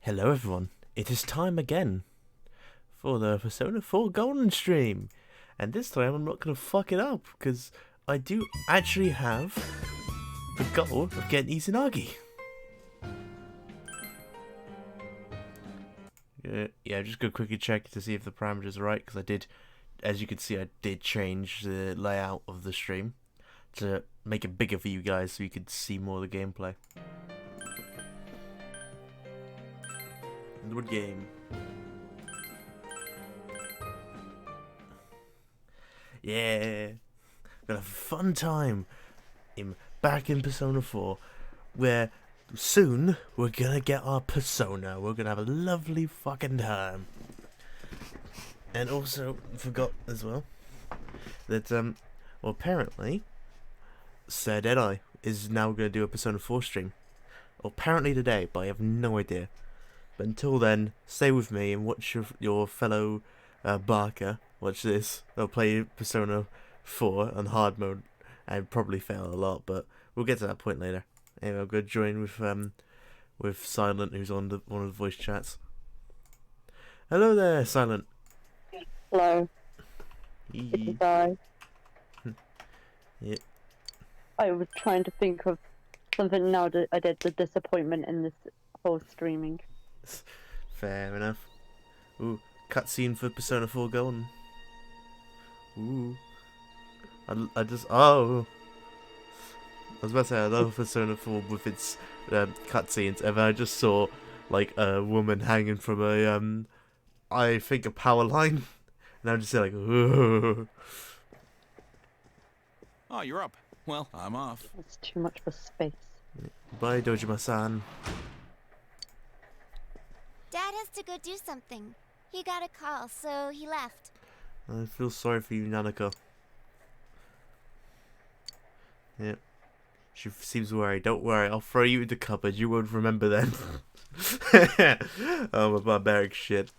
Hello everyone, it is time again for the Persona 4 Golden stream. And this time I'm not going to fuck it up, because I do actually have the goal of getting Izanagi. Yeah, just go quickly check to see if the parameters are right, because I did, as you can see, I did change the layout of the stream to make it bigger for you guys so you could see more of the gameplay. Good game. Yeah, we're gonna have a fun time back in Persona 4, where soon we're gonna get our persona. We're gonna have a lovely fucking time. And also forgot as well that well, apparently Sir Deadeye is now gonna do a Persona 4 stream. Well, apparently today, but I have no idea. But until then, stay with me and watch your fellow Barker watch this. I'll play Persona 4 on hard mode and probably fail a lot, but we'll get to that point later. Anyway, I'll go join with Silent, who's on one of the voice chats. Hello there, Silent. Hello. It's I. Yeah. I was trying to think of something now that I did the disappointment in this whole streaming. Fair enough. Ooh, cutscene for Persona 4 Golden. Ooh. I just... Oh! I was about to say, I love Persona 4 with its cutscenes, and I just saw, like, a woman hanging from a, I think a power line. And I'm just like, ooh. Oh, you're up. Well, I'm off. It's too much for space. Bye, Dojima-san. Dad has to go do something. He got a call, so he left. I feel sorry for you, Nanako. Yep. She seems worried. Don't worry, I'll throw you in the cupboard. You won't remember then. Oh, my barbaric shit.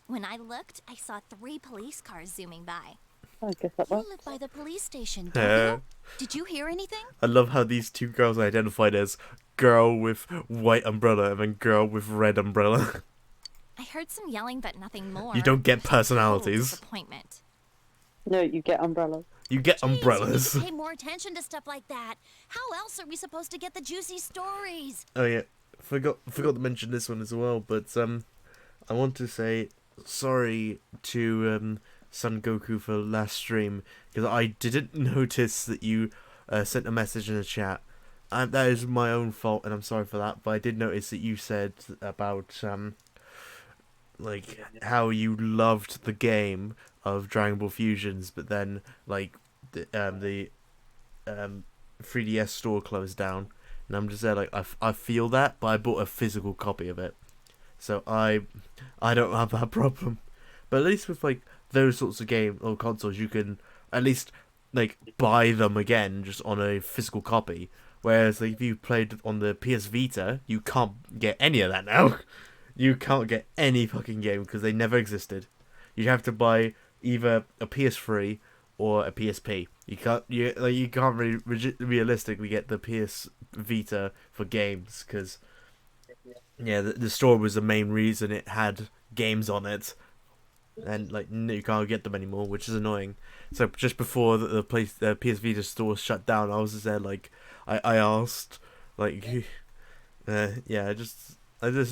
When I looked, I saw 3 police cars zooming by. I guess that You works. live by the police station, don't you? Did you hear anything? I love how these two girls are identified as girl with white umbrella and then girl with red umbrella. I heard some yelling, but nothing more. You don't get personalities. Total disappointment. No, you get umbrellas. You get Jeez, umbrellas. You need to pay more attention to stuff like that. How else are we supposed to get the juicy stories? Oh yeah, forgot to mention this one as well. But I want to say sorry to Son Goku for last stream, because I didn't notice that you sent a message in the chat. That is my own fault, and I'm sorry for that. But I did notice that you said about like how you loved the game of Dragon Ball Fusions, but then like the 3DS store closed down, and I'm just there like I feel that, but I bought a physical copy of it, so I don't have that problem. But at least with like those sorts of game or consoles, you can at least like buy them again just on a physical copy. Whereas like if you played on the PS Vita, you can't get any of that now. You can't get any fucking game because they never existed. You have to buy either a PS3 or a PSP. You can't really realistically get the PS Vita for games, because yeah, the store was the main reason it had games on it, and like you can't get them anymore, which is annoying. So just before the PS Vita store shut down, I was just there like I asked like yeah, I just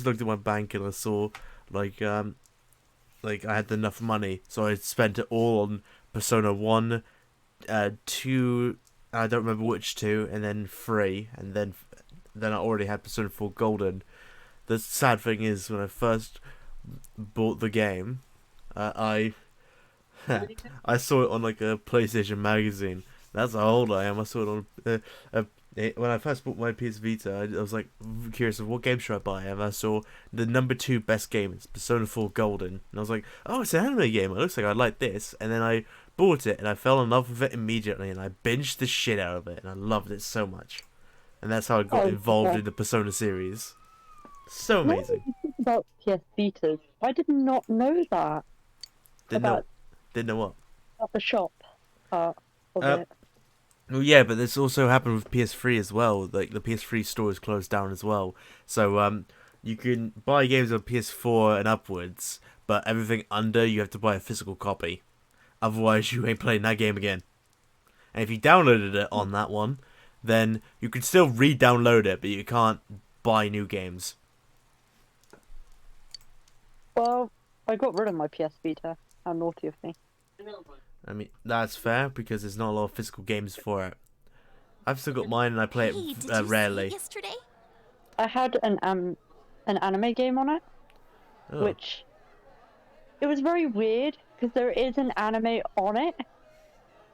looked at my bank and I saw like I had enough money, so I spent it all on Persona 1, 2, I don't remember which 2, and then 3, and then I already had Persona 4 Golden. The sad thing is, when I first bought the game, I saw it on like a PlayStation magazine. That's how old I am. I saw it on when I first bought my PS Vita. I was like curious of what game should I buy, and I saw the number 2 best game is Persona 4 Golden, and I was like, oh, it's an anime game. It looks like I'd like this, and then I bought it and I fell in love with it immediately, and I binged the shit out of it, and I loved it so much, and that's how I got involved in the Persona series. So amazing. About PS Vitas, I did not know that. Didn't know what? About the shop part of it. Well, yeah, but this also happened with PS3 as well. Like the PS3 store is closed down as well. So you can buy games on PS4 and upwards, but everything under you have to buy a physical copy. Otherwise, you ain't playing that game again. And if you downloaded it on that one, then you can still re-download it, but you can't buy new games. Well, I got rid of my PS Vita. How naughty of me. I mean, that's fair because there's not a lot of physical games for it. I've still got mine and I play Hey, it did you see rarely. it yesterday? I had an anime game on it, Oh. which it was very weird because there is an anime on it,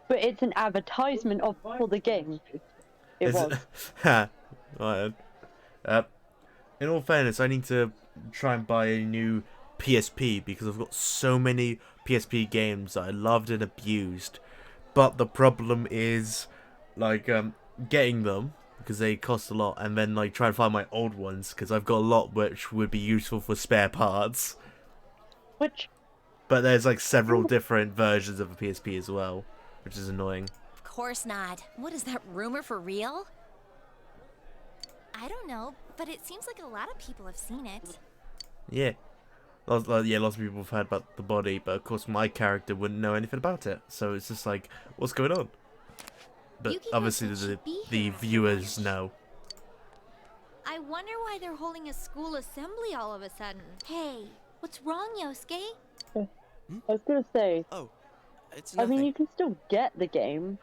but it's an advertisement for the game. It was. Right. In all fairness, I need to try and buy a new PSP because I've got so many PSP games that I loved and abused. But the problem is, like, getting them because they cost a lot, and then like try and find my old ones because I've got a lot which would be useful for spare parts. Which But there's like several different versions of a PSP as well, which is annoying. Of course not. What is that rumor for real? I don't know, but it seems like a lot of people have seen it. Yeah. Lots of people have heard about the body, but of course my character wouldn't know anything about it. So it's just like, what's going on? But Yuki obviously should be the here. viewers know. I wonder why they're holding a school assembly all of a sudden. Hey, what's wrong, Yosuke? I was gonna say, Oh, it's I nothing. mean, you can still get the game.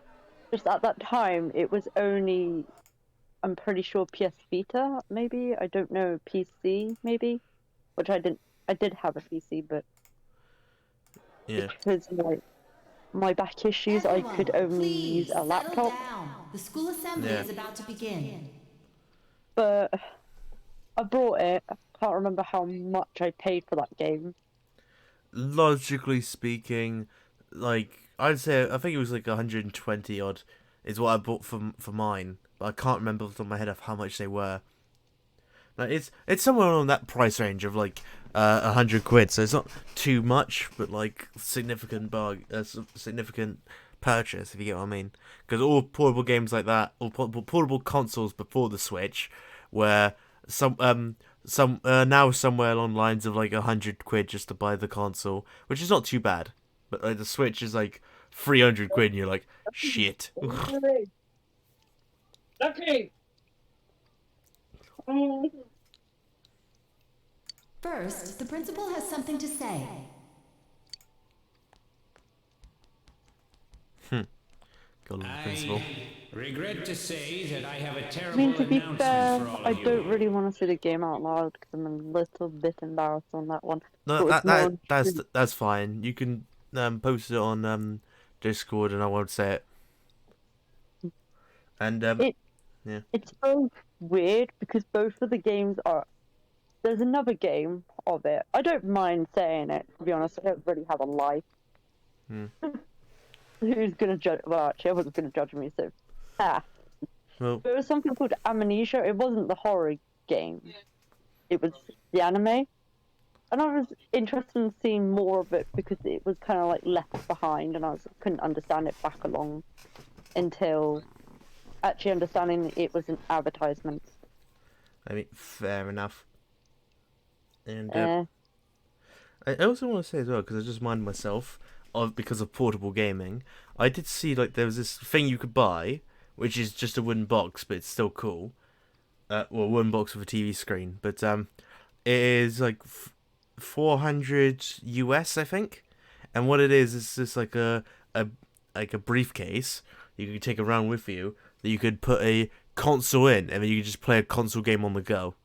Just at that time, it was only, I'm pretty sure PS Vita, maybe. I don't know, PC, maybe. Which I didn't. I did have a PC, but Yeah. because my back issues, I could only use a laptop. Down. The school assembly Yeah. is about to begin. But I bought it. I can't remember how much I paid for that game. Logically speaking, like I'd say I think it was like 120 odd is what I bought for mine, but I can't remember off the top of my head of how much they were. Like it's somewhere on that price range of like 100 quid, so it's not too much, but like significant purchase if you get what I mean. Because all portable games like that, or portable consoles before the Switch, were now somewhere along the lines of like 100 quid just to buy the console, which is not too bad. But like the Switch is like 300 quid, and you're like, shit. Okay. First, the principal has something to say. Got a principal. Regret to say that I have a I terrible mean, to be announcement fair, for all I of you. don't really want to say the game out loud because I'm a little bit embarrassed on that one. No, But it's more that's fine. You can post it on Discord, and I won't say it. And It's so weird because both of the games are. There's another game of it. I don't mind saying it, to be honest. I don't really have a life. Hmm. Who's gonna judge? Well, actually, everyone's gonna judge me, so. well, There was something called Amnesia. It wasn't the horror game. It was the anime. And I was interested in seeing more of it because it was kind of like left behind and couldn't understand it back along until actually understanding that it was an advertisement. I mean, fair enough. And Eh. I also want to say as well, because I just minded myself because of portable gaming. I did see like there was this thing you could buy, which is just a wooden box, but it's still cool. Well, a wooden box with a TV screen, but it is like 400 US, I think. And what it is just like a briefcase you could take around with you that you could put a console in, and then you could just play a console game on the go.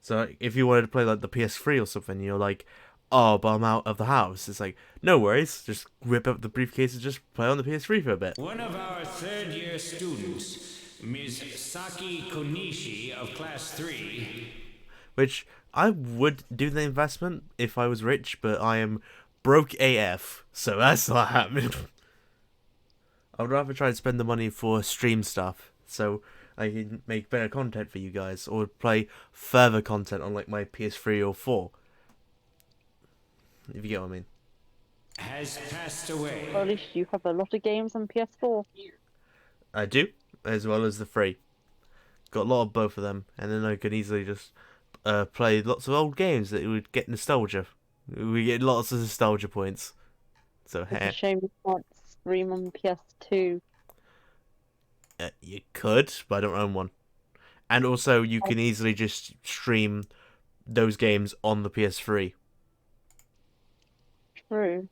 So if you wanted to play like the PS3 or something, you're like, oh, but I'm out of the house. It's like, no worries, just whip up the briefcase and just play on the PS3 for a bit. One of our third-year students, Ms. Saki Konishi of Class 3, Which I would do the investment if I was rich, but I am broke AF, so that's not happening. I would rather try to spend the money for stream stuff, so I can make better content for you guys, or play further content on like my PS3 or 4. If you get what I mean. has passed away. Or at least you have a lot of games on PS4. I do, as well as the 3. Got a lot of both of them, and then I can easily just play lots of old games that would get nostalgia. We get lots of nostalgia points. So It's a hey, shame you can't stream on PS2. you could, but I don't own one. And also, you can easily just stream those games on the PS3 True.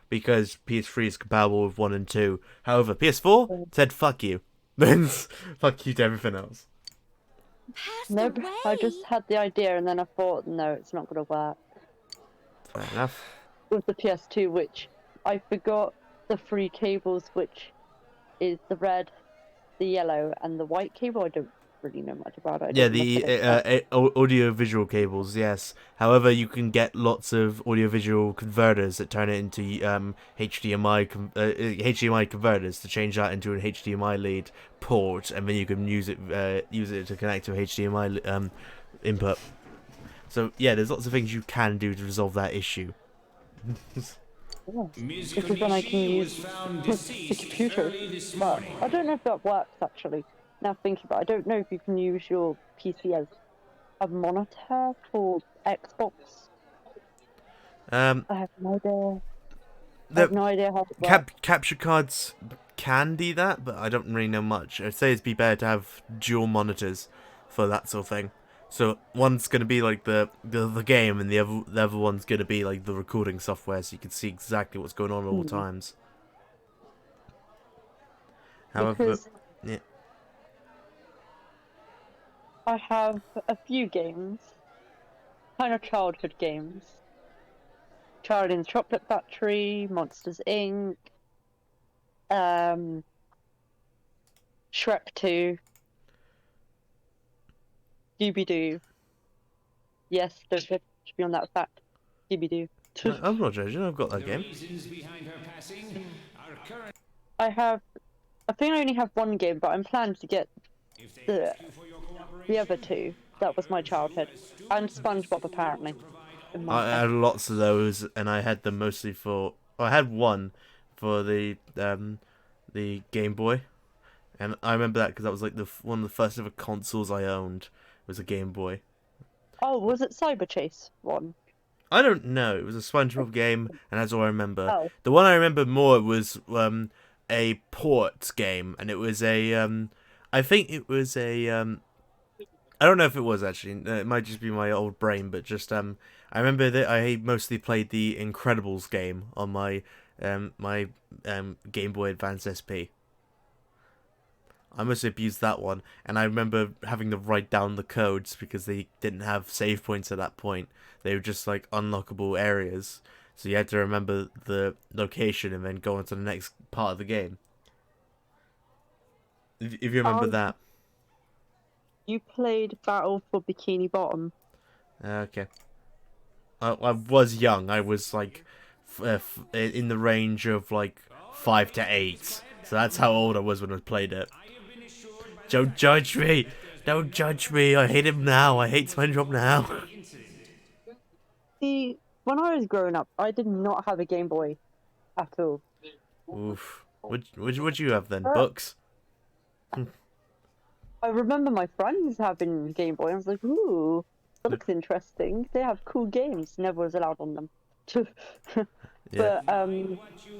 because PS3 is compatible with 1 and 2. However, PS4 said fuck you. Then fuck you to everything else. Passed Nope, away. I just had the idea and then I thought, no, it's not going to work. Fair enough. With the PS2, which I forgot the three cables, which is the red, the yellow, and the white cable. I don't really know much about it. Yeah, the audio-visual cables, yes. However, you can get lots of audio-visual converters that turn it into HDMI converters to change that into an HDMI lead port, and then you can use it to connect to a HDMI input. So yeah, there's lots of things you can do to resolve that issue. Ms. Because then I can Konishi was use found the deceased computer. early this But morning. I don't know if that works actually. Now thinking about it, I don't know if you can use your PC as a monitor for Xbox. Um, I have no idea. I the have no idea how it works. capture cards can do that, but I don't really know much. I'd say it'd be better to have dual monitors for that sort of thing. So one's gonna be like the game, and the other one's gonna be like the recording software, so you can see exactly what's going on at all times. However, Because yeah, I have a few games, kind of childhood games. Charlie and the Chocolate Factory, Monsters Inc., Shrek 2, Scooby-Doo. Yes, don't judge me on that fact. Scooby-Doo. I'm not judging. I've got that The game. reasons behind her passing are current. I think I only have one game, but I'm planning to get If they the ask you for your cooperation, the other two. That was my childhood. And SpongeBob, apparently. In my I head. had lots of those, and I had them mostly for. Well, I had one for the Game Boy, and I remember that because that was like one of the first ever consoles I owned was a Game Boy. Oh, was it Cyber Chase one? I don't know. It was a SpongeBob game, and that's all I remember. Oh. The one I remember more was a port game, and it was I think it was I don't know if it was actually. It might just be my old brain, but just I remember that I mostly played the Incredibles game on my Game Boy Advance SP. I must have used that one, and I remember having to write down the codes because they didn't have save points at that point. They were just like unlockable areas, so you had to remember the location and then go on to the next part of the game. If you remember that. You played Battle for Bikini Bottom. Okay. I was young. I was like in the range of like 5 to 8. So that's how old I was when I played it. Don't judge me. Don't judge me. I hate him now. I hate SpongeBob now. See, when I was growing up, I did not have a Game Boy at all. Oof. What'd you have then? Books? I remember my friends having Game Boy. I was like, ooh, that looks interesting. They have cool games. Never was allowed on them. Yeah. But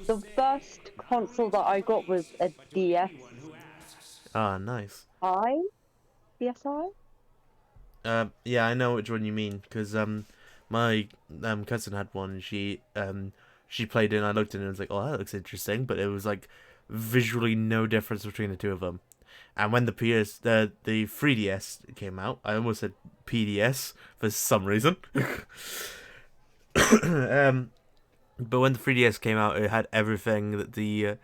the first console that I got was a DS. Ah, nice. DSi? Yeah, I know which one you mean, because my cousin had one, and she played it, and I looked at it and was like, oh, that looks interesting, but it was like visually no difference between the two of them. And when the 3DS came out, I almost said PDS for some reason. But when the 3DS came out, it had everything that the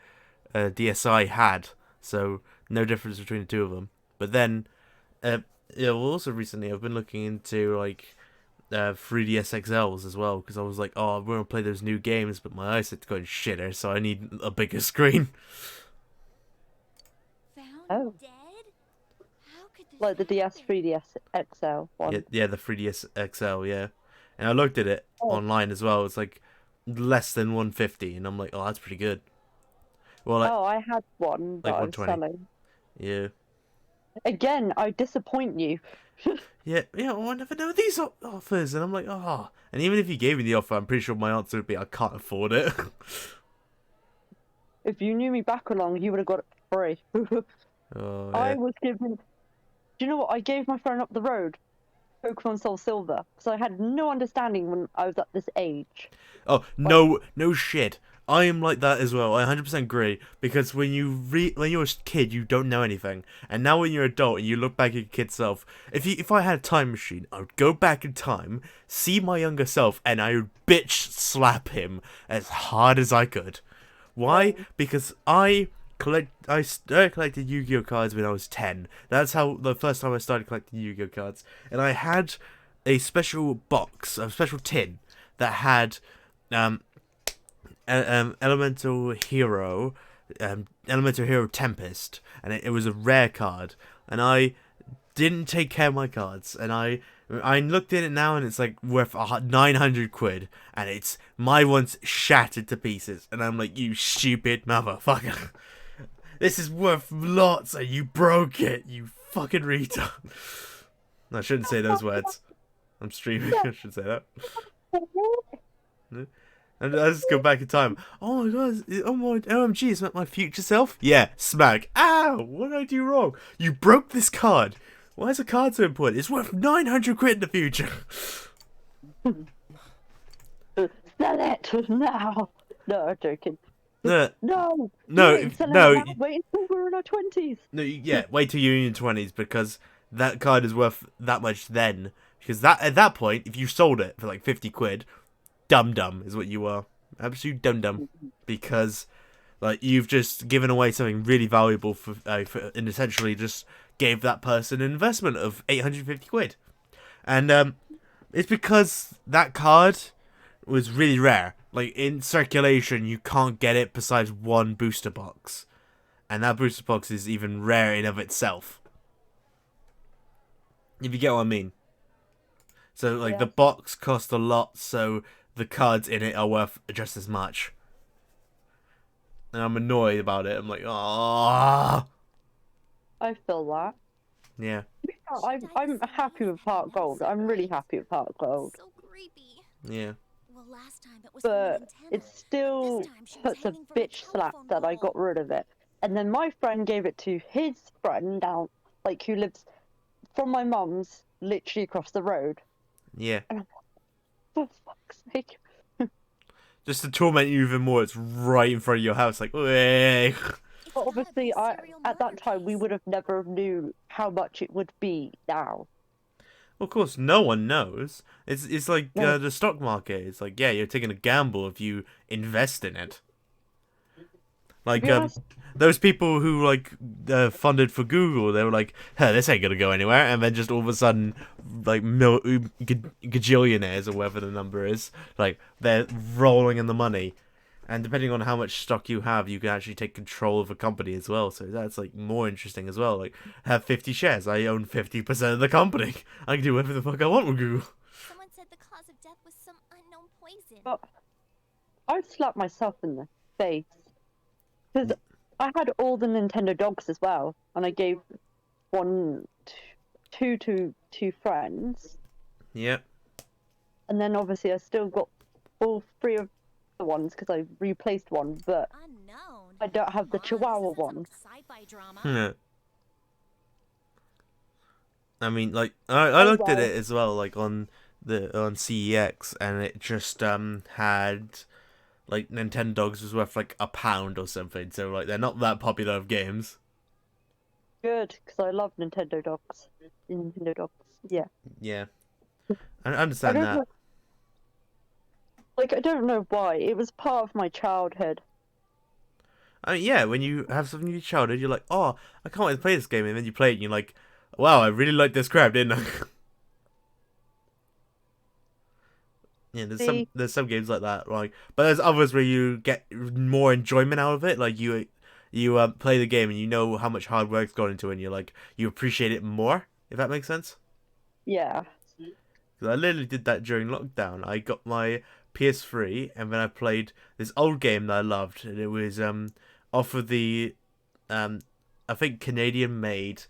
DSi had, so no difference between the two of them. But then, also recently I've been looking into like 3DS XLs as well, because I was like, oh, I want to play those new games, but my eyesight's going shitter, so I need a bigger screen. Found Oh. dead? How could this Like the DS, happen? 3DS XL one. Yeah, the 3DS XL, yeah. And I looked at it online as well. It's like less than 150, and I'm like, oh, that's pretty good. Well, like, Oh, I had one that like I was 120. selling. Yeah. Again, I disappoint you. Yeah, well, I never know these offers, and I'm like, oh. And even if you gave me the offer, I'm pretty sure my answer would be, I can't afford it. If you knew me back along, you would have got it for free. Oh, I yeah. was given. Do you know what? I gave my friend up the road Pokemon Soul Silver because I had no understanding when I was at this age. Oh, no shit. I am like that as well. I 100% agree, because when you're a kid, you don't know anything, and now when you're an adult and you look back at your kid self, if I had a time machine, I would go back in time, see my younger self, and I would bitch slap him as hard as I could. Why? Because I collected Yu-Gi-Oh cards when I was 10. That's how the first time I started collecting Yu-Gi-Oh cards, and I had a special box, a special tin that had Elemental Hero Tempest, and it was a rare card, and I didn't take care of my cards, and I looked at it now, and it's like worth 900 quid, and it's my one's shattered to pieces, and I'm like, you stupid motherfucker, this is worth lots, and you broke it, you fucking retard. I shouldn't say those words. I'm streaming. I should say that. And I just go back in time. Oh my god, oh my OMG, is that my future self? Yeah, smack. Ow, what did I do wrong? You broke this card. Why is a card so important? It's worth 900 quid in the future. Sell it now. No, I'm joking. No, No. no, You ain't selling no. it now. Wait until we're in our 20s. No, yeah, wait till you're in your 20s, because that card is worth that much then. Because that at that point, if you sold it for like 50 quid, dum-dum is what you are. Absolute dum-dum. Because like you've just given away something really valuable for and essentially just gave that person an investment of 850 quid. And it's because that card was really rare. Like in circulation, you can't get it besides one booster box. And that booster box is even rare in of itself. If you get what I mean. So like the box cost a lot, so the cards in it are worth just as much. And I'm annoyed about it. I'm like, ah. I feel that. Yeah. I'm happy with Heart Gold. I'm really happy with Heart Gold. So creepy. Yeah. Well, last time it was But from Nintendo. it still This time she was puts a hanging from a bitch slap telephone that I pole. got rid of it. And then my friend gave it to his friend down, like who lives from my mum's, literally across the road. Yeah. And I'm like, for fuck's sake. Just to torment you even more, it's right in front of your house, like, way. It's But gotta be obviously, a serial at murder that time we case. would have never knew how much it would be now. Well, of course, no one knows. It's like No. the stock market. It's like, yeah, you're taking a gamble if you invest in it. Like Yes. those people who like funded for Google, they were like, "Huh, this ain't gonna go anywhere," and then just all of a sudden, like gajillionaires or whatever the number is, like they're rolling in the money. And depending on how much stock you have, you can actually take control of a company as well. So that's like more interesting as well. Like, I have 50 shares. I own 50% of the company. I can do whatever the fuck I want with Google. Someone said the cause of death was some unknown poison. But I'd slap myself in the face. Because I had all the Nintendo dogs as well. And I gave two to two friends. Yep. And then obviously I still got all three of the ones because I replaced one. But Unknown. I don't have the Come on, Chihuahua this isn't some one. Sci-fi drama. Yeah. I mean, like, I looked at it as well, like on CEX, and it just had like Nintendo Dogs was worth like £1 or something. So like they're not that popular of games. Good, because I love Nintendo dogs. Nintendo dogs, yeah. Yeah, I understand I don't that. know- Like, I don't know why. It was part of my childhood. I mean, yeah, when you have something in your childhood, you're like, oh, I can't wait to play this game, and then you play it, and you're like, wow, I really like this crap, didn't I? Yeah, there's some games like that, like, but there's others where you get more enjoyment out of it. Like you play the game and you know how much hard work's gone into it, and you're like, you appreciate it more. If that makes sense. Yeah. 'Cause I literally did that during lockdown. I got my PS3, and then I played this old game that I loved, and it was off of the I think Canadian-made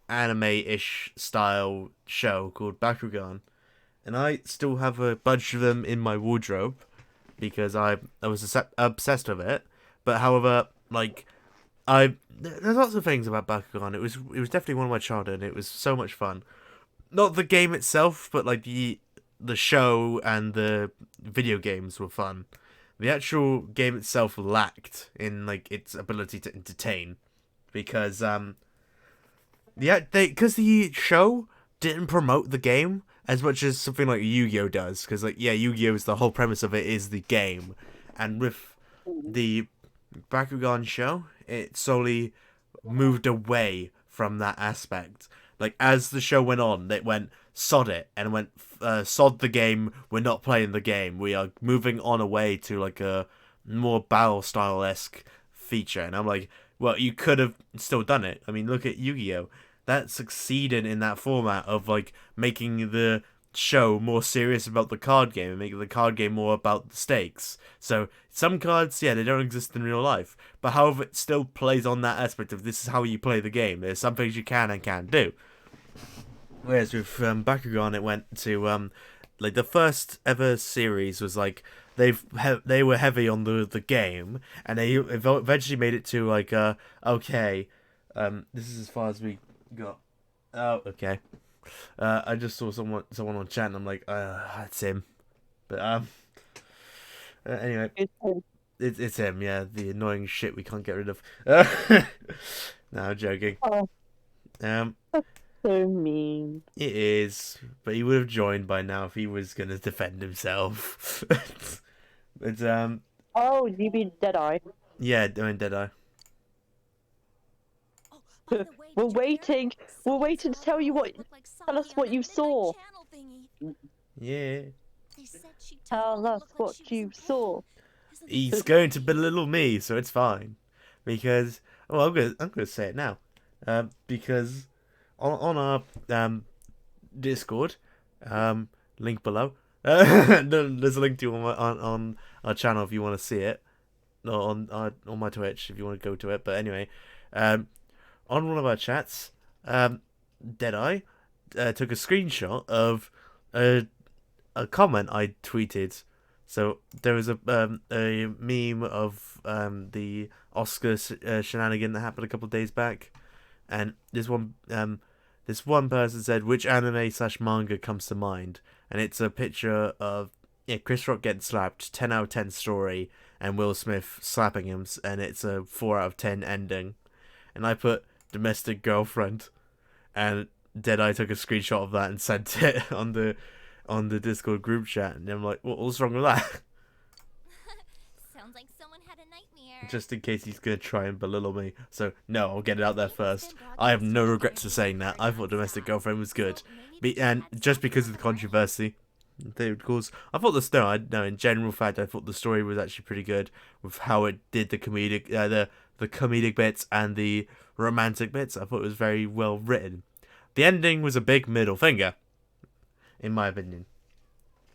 anime-ish style show called Bakugan, and I still have a bunch of them in my wardrobe because I was obsessed with it. But however, like there's lots of things about Bakugan. It was definitely one of my childhood. It was so much fun. Not the game itself, but like the show and the video games were fun. The actual game itself lacked in like its ability to entertain, because the show didn't promote the game as much as something like Yu-Gi-Oh does. Because like Yu-Gi-Oh is the whole premise of it is the game, and with the Bakugan show, it solely moved away from that aspect. Like, as the show went on, it went, sod it, and went, sod the game, we're not playing the game, we are moving on away to, like, a more battle-style-esque feature. And I'm like, well, you could have still done it. I mean, look at Yu-Gi-Oh! That succeeded in that format of, like, making the show more serious about the card game and making the card game more about the stakes. So some cards, they don't exist in real life, but however it still plays on that aspect of this is how you play the game. There's some things you can and can't do. Whereas with Bakugan, it went to like the first ever series was like they were heavy on the game, and they eventually made it to like okay, this is as far as we got. Oh, okay. I just saw someone on chat, and I'm like, that's him. But anyway, it's him. Yeah, the annoying shit we can't get rid of. No, I'm joking. Oh, So mean. it is, but he would have joined by now if he was gonna defend himself. But Oh, you mean Deadeye? yeah, doing Deadeye. We're waiting. We're waiting to tell you what. Tell us what you saw. Yeah, Tell us what you saw. he's going to belittle me, so it's fine. Because I'm gonna say it now. Because on our Discord, link below. There's a link to on our channel if you want to see it. No, on my Twitch if you want to go to it. But anyway, on one of our chats, Deadeye took a screenshot of a comment I tweeted. So there was a meme of the Oscar shenanigan that happened a couple of days back, and this one person said, which anime / manga comes to mind, and it's a picture of Chris Rock getting slapped, 10 out of 10 story, and Will Smith slapping him, and it's a 4 out of 10 ending. And I put domestic girlfriend, and Deadeye took a screenshot of that and sent it on the Discord group chat, and I'm like, what's wrong with that? Sounds like someone had a nightmare. Just in case he's gonna try and belittle me. So no, I'll get it out there first. I have no regrets for saying that. I thought Domestic Girlfriend was good, and just because of the controversy they would cause. I thought in general fact, I thought the story was actually pretty good with how it did the comedic, the comedic bits and the romantic bits. I thought it was very well written. The ending was a big middle finger, in my opinion,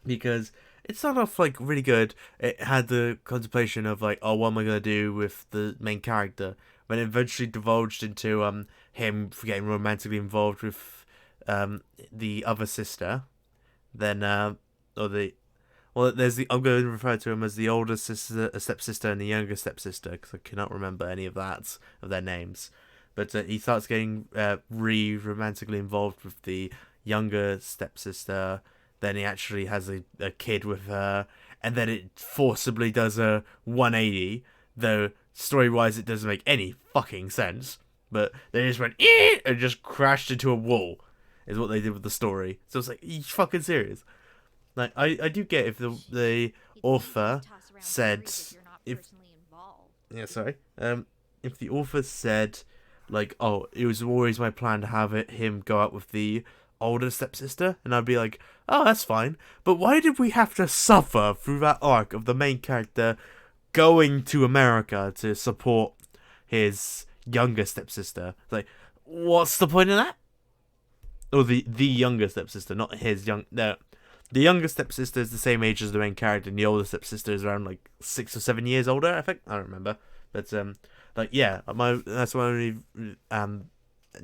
because it started off like really good. It had the contemplation of like, oh, what am I gonna do with the main character? When it eventually divulged into him getting romantically involved with the other sister, then I'm going to refer to him as the older sister, a stepsister, and the younger stepsister, because I cannot remember any of their names. But he starts getting romantically involved with the younger stepsister. Then he actually has a kid with her, and then it forcibly does a 180. Though story-wise, it doesn't make any fucking sense. But they just went and just crashed into a wall, is what they did with the story. So it's like, are you fucking serious? Like, I do get if the author said if the author said like, oh, it was always my plan to have him go out with the older stepsister, and I'd be like, oh, that's fine. But why did we have to suffer through that arc of the main character going to America to support his younger stepsister? Like, what's the point of that? Or the younger stepsister, not his young. No, the younger stepsister is the same age as the main character, and the older stepsister is around like 6 or 7 years older, I think. I don't remember, but like yeah, that's my only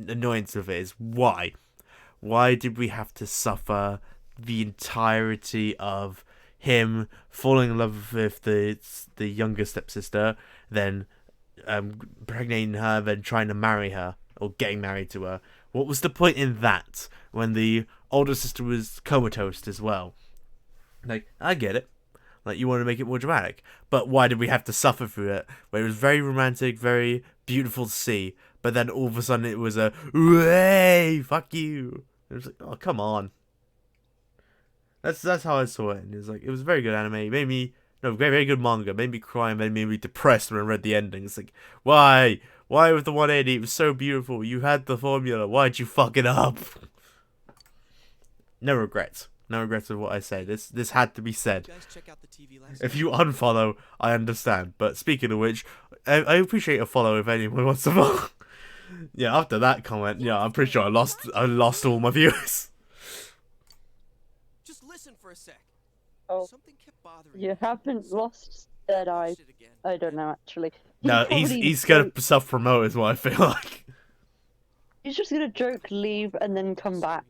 annoyance with it is why did we have to suffer the entirety of him falling in love with the younger stepsister, then impregnating her, then trying to marry her or getting married to her? What was the point in that when the older sister was comatose as well? Like, I get it. Like, you want to make it more dramatic. But why did we have to suffer through it? Where it was very romantic, very beautiful to see. But then all of a sudden it was a, "Way, fuck you." It was like, oh, come on. That's how I saw it. And it was like, it was a very good anime. It made me, no, very, very good manga. It made me cry and made me depressed when I read the ending. It's like, why? Why with the 180? It was so beautiful. You had the formula. Why'd you fuck it up? No regrets. No regrets of what I say. This had to be said. If you unfollow, I understand. But speaking of which, I appreciate a follow if anyone wants to follow. Yeah, after that comment, yeah, I'm pretty sure I lost all my viewers. Just listen for a sec. Oh, Something kept bothering you haven't lost Dead Eye. I don't know, actually. No, he's gonna self-promote is what I feel like. He's just gonna joke, leave, and then come back.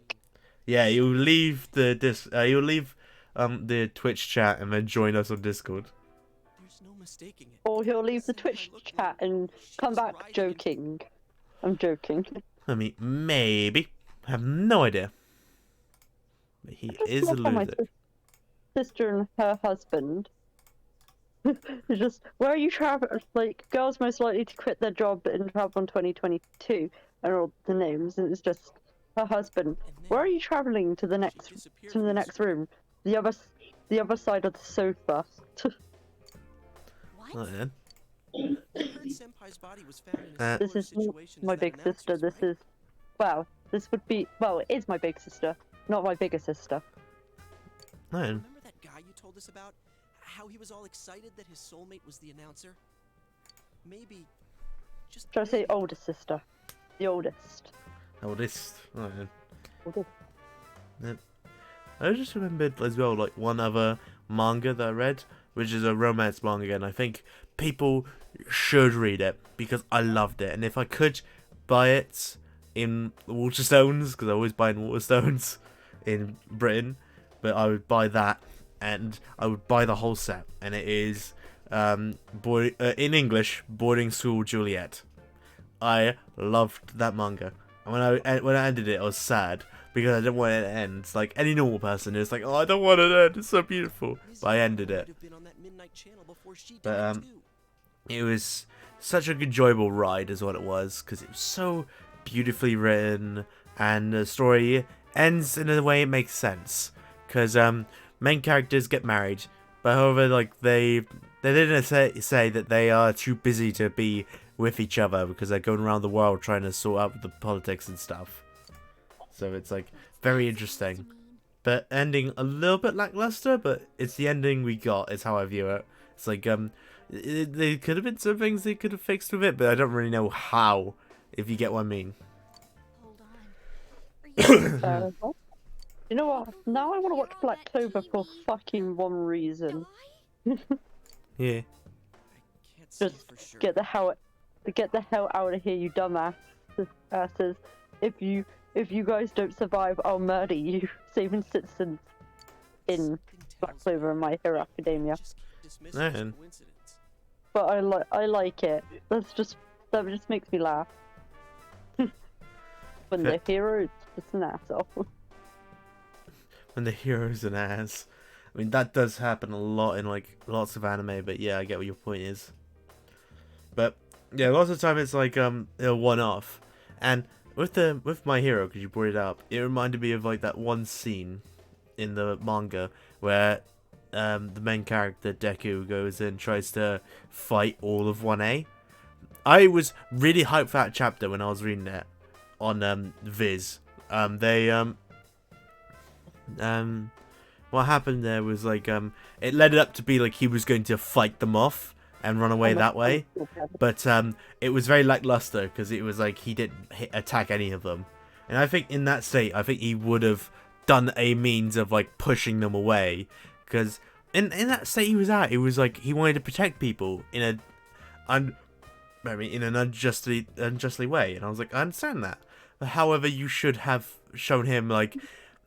Yeah, you'll leave you'll leave the Twitch chat and then join us on Discord. There's no mistaking it. Or he'll leave the Twitch chat and come back joking. I'm joking. I mean, maybe. I have no idea. But he is a love how my loser. sister and her husband. It's just, where are you traveling? Like, girls most likely to quit their job and travel in 2022 are all the names, and it's just her husband. Where are you traveling to the next room? The other side of the sofa. Oh, yeah. Senpai's body was found in a This similar is not situation my as that big sister. announcer's, This is, well, this would be, well, it is my big sister, not my bigger sister. Oh, yeah. Remember that guy you told us about? How he was all excited that his soulmate was the announcer? Maybe, just Should I say maybe, older sister? The oldest. Oldest. Oh, yeah. Oldest. Yep. I just remembered as well, like, one other manga that I read, which is a romance manga, and I think people should read it because I loved it. And if I could buy it in Waterstones, because I always buy in Waterstones in Britain, but I would buy that and I would buy the whole set. And it is in English, Boarding School Juliet. I loved that manga. And when I ended it, I was sad because I didn't want it to end. Like any normal person is like, oh, I don't want it to end. It's so beautiful. But I ended it. But it was such an enjoyable ride, is what it was, because it was so beautifully written, and the story ends in a way it makes sense. Because main characters get married, but however, like they didn't say that they are too busy to be with each other because they're going around the world trying to sort out the politics and stuff. So it's like very interesting, but ending a little bit lackluster. But it's the ending we got. Is how I view it. It's like there could have been some things they could have fixed with it, but I don't really know how. If you get what I mean. Hold on. You know what? Now I want to watch Black Clover for fucking one reason. Yeah. Just get the hell out of here, you dumbass asses. If you guys don't survive, I'll murder you. Saving citizens in Black Clover and My Hero Academia. Man. But I like it. That just makes me laugh. When the hero is just an asshole. When the hero's an ass. I mean, that does happen a lot in like lots of anime, but yeah, I get what your point is. But yeah, lots of time it's like a one-off. And with My Hero, because you brought it up, it reminded me of like that one scene in the manga where the main character Deku goes and tries to fight all of 1A. I was really hyped for that chapter when I was reading it on Viz. What happened there was like it led it up to be like he was going to fight them off and run away that way, but it was very lackluster because it was like he didn't attack any of them. And I think in that state, I think he would have done a means of like pushing them away, because in that state he was at, it was like he wanted to protect people in an unjustly way, and I was like, I understand that. However, you should have shown him like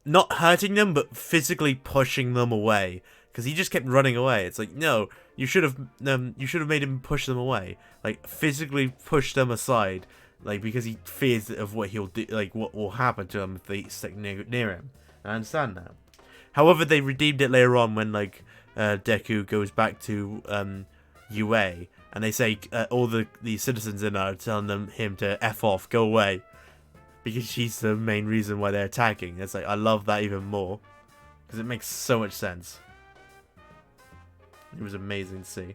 not hurting them, but physically pushing them away, because he just kept running away. It's like, no, you should have made him push them away, like physically push them aside, like because he fears of what he'll do, like what will happen to them if they stick near him. I understand that. However, they redeemed it later on when like Deku goes back to UA, and they say all the citizens in are telling him to F off, go away, because she's the main reason why they're attacking. It's like, I love that even more, because it makes so much sense. It was amazing to see.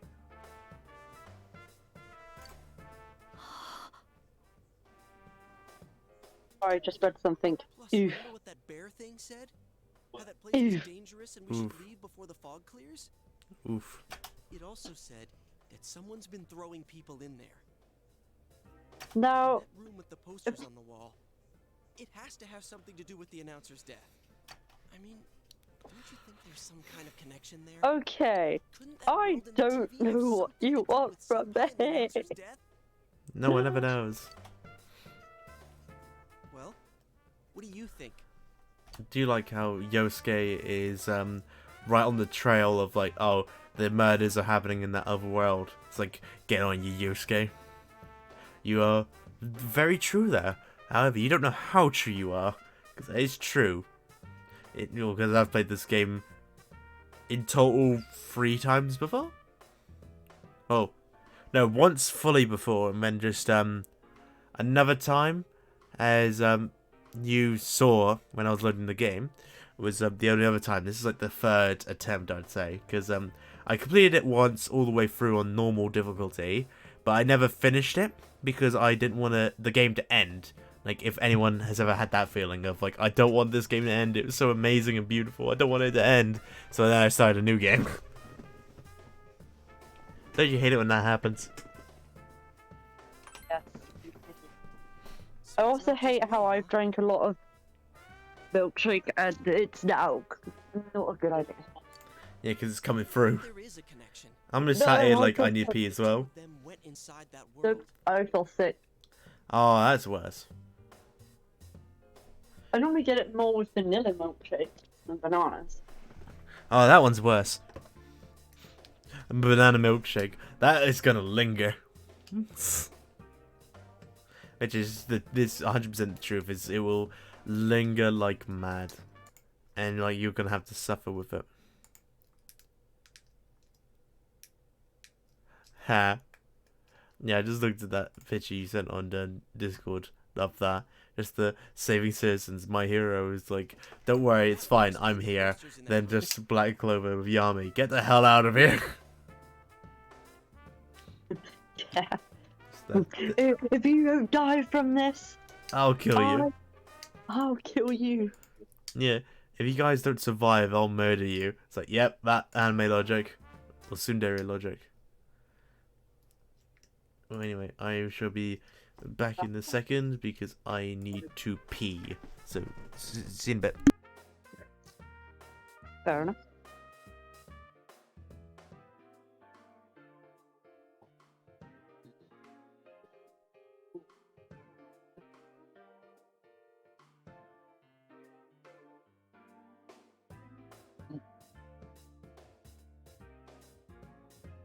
I just read something. Plus, Oof. remember what that bear thing said? How that place is Oof. dangerous and we should leave before the fog clears? Oof. It also said that someone's been throwing people in there. Now, That room with the posters on the wall. It has to have something to do with the announcer's death. I mean, don't you think there's some kind of connection there? okay, Couldn't that I world in the don't TV have know what something you to do want with from some guy in the me. announcer's death? No one ever knows. Well, what do you think? Do you like how Yosuke is right on the trail of like, oh, the murders are happening in that other world? It's like, get on you, Yosuke. You are very true there. However, you don't know how true you are, because it is true. Because I've played this game in total 3 times before. Oh, no, once fully before, and then just another time, as you saw when I was loading the game, was the only other time. This is like the 3rd attempt, I'd say, because I completed it once all the way through on normal difficulty, but I never finished it because I didn't want the game to end. Like, if anyone has ever had that feeling of like, I don't want this game to end, it was so amazing and beautiful, I don't want it to end, so then I started a new game. Don't you hate it when that happens? yes. I also hate how I've drank a lot of milkshake and it's now not a good idea. Yeah, because it's coming through. There is a connection. I'm just No, sat here I like, I don't need to pee as well. Them went inside that So world. I feel sick. Oh, that's worse. I normally get it more with vanilla milkshake than bananas. Oh, that one's worse. A banana milkshake. That is gonna linger. Which is this 100% the truth. Is it will linger like mad, and like you're gonna have to suffer with it. Ha. Yeah, I just looked at that picture you sent on the Discord. Love that. Just the saving citizens. My hero is like, don't worry, it's fine. I'm here. Then just Black Clover with Yami. Get the hell out of here. Yeah. If you don't die from this, I'll kill you. I'll kill you. Yeah. If you guys don't survive, I'll murder you. It's like, yep, that anime logic. Or tsundere logic. Well, anyway, I shall be back in a second because I need to pee. So, see you in a bit. Fair enough.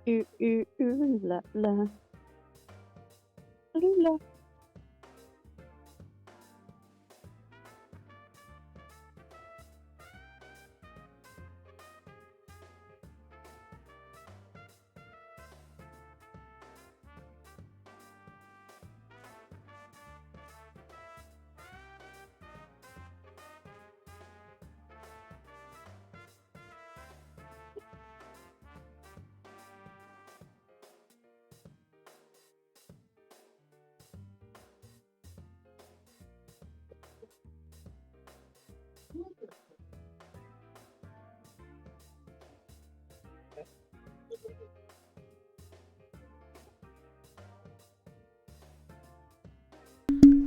Ooh, ooh, ooh, la, la. Ooh, la.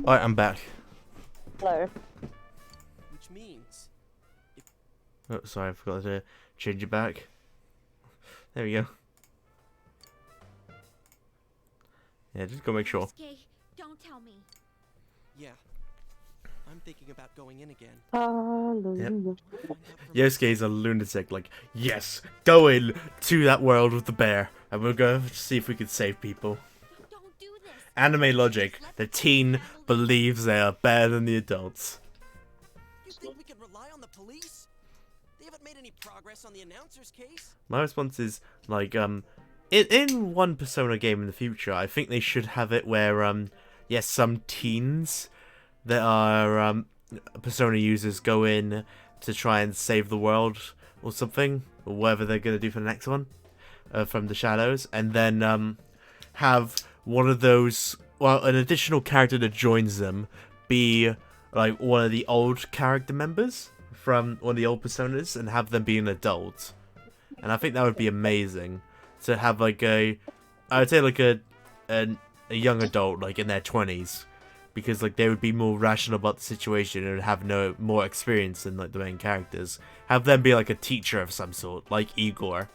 Alright, I'm back. Hello. Which means Oh, sorry, I forgot to change it back. There we go. Yeah, just go make sure. Yosuke, don't tell me. Yeah. I'm thinking about going in again. Hallelujah. Find out for Yosuke's a lunatic. Like, yes, go in to that world with the bear, and we'll go see if we can save people. Don't do this. Anime logic. The teen believes they are better than the adults. You think we can rely on the police? They haven't made any progress on the announcer's case. My response is, like, in one Persona game in the future, I think they should have it where, yes, some teens that are, Persona users go in to try and save the world or something, or whatever they're going to do for the next one, from the shadows, and then, have one of those, well, an additional character that joins them be, like, one of the old character members from one of the old Personas, and have them be an adult. And I think that would be amazing to have, like, I would say, like, a young adult, like, in their 20s, because, like, they would be more rational about the situation and have no more experience than, like, the main characters. Have them be, like, a teacher of some sort, like Igor,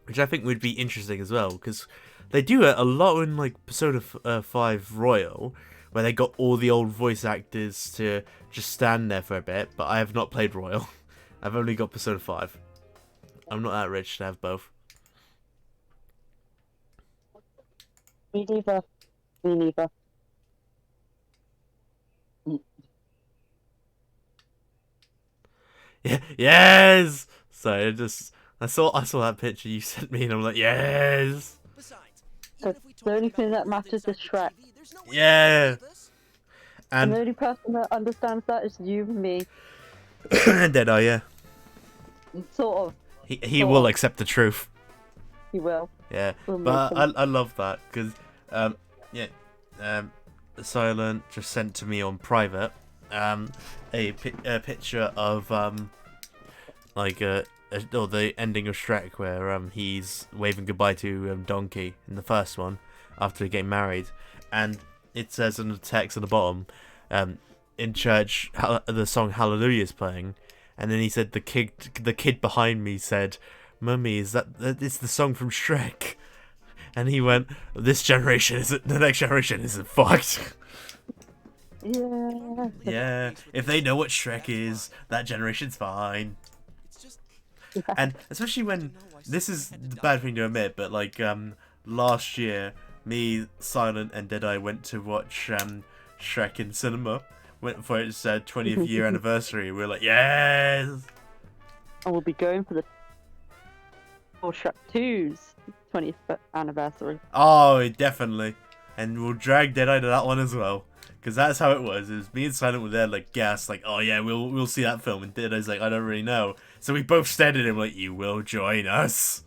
which I think would be interesting as well, because they do it a lot in, like, Persona 5 Royal, where they got all the old voice actors to just stand there for a bit, but I have not played Royal. I've only got Persona 5. I'm not that rich to have both. Me neither. Me neither. Yeah, yes! Sorry, I saw that picture you sent me, and I'm like, yes! Besides, The only thing that matters is Shrek. Yeah! And the And only person that understands that is you and me. Deadeye, yeah. Sort of. He will accept the truth. He will. Yeah, We'll but make him. I love that, because, Silent just sent to me on private, a picture of, the ending of Shrek, where, he's waving goodbye to, Donkey in the first one, after getting married, and it says in the text at the bottom, in church, the song Hallelujah is playing, and then he said, the kid behind me said, "Mummy, it's the song from Shrek." And he went, the next generation isn't fucked. Yeah. Yeah, if they know what Shrek is, that generation's fine. It's just And especially when, this is the bad thing to admit, but like, last year, me, Silent, and Deadeye went to watch, Shrek in cinema. Went for its 20th year anniversary. We were like, yes! And we'll be going for the Shrek 2's 20th anniversary. Oh, definitely. And we'll drag Deadeye to that one as well. Because that's how it was. It was me and Silent were there like gas, like, oh yeah, we'll see that film. And Deadeye's like, I don't really know. So we both stared at him like, you will join us.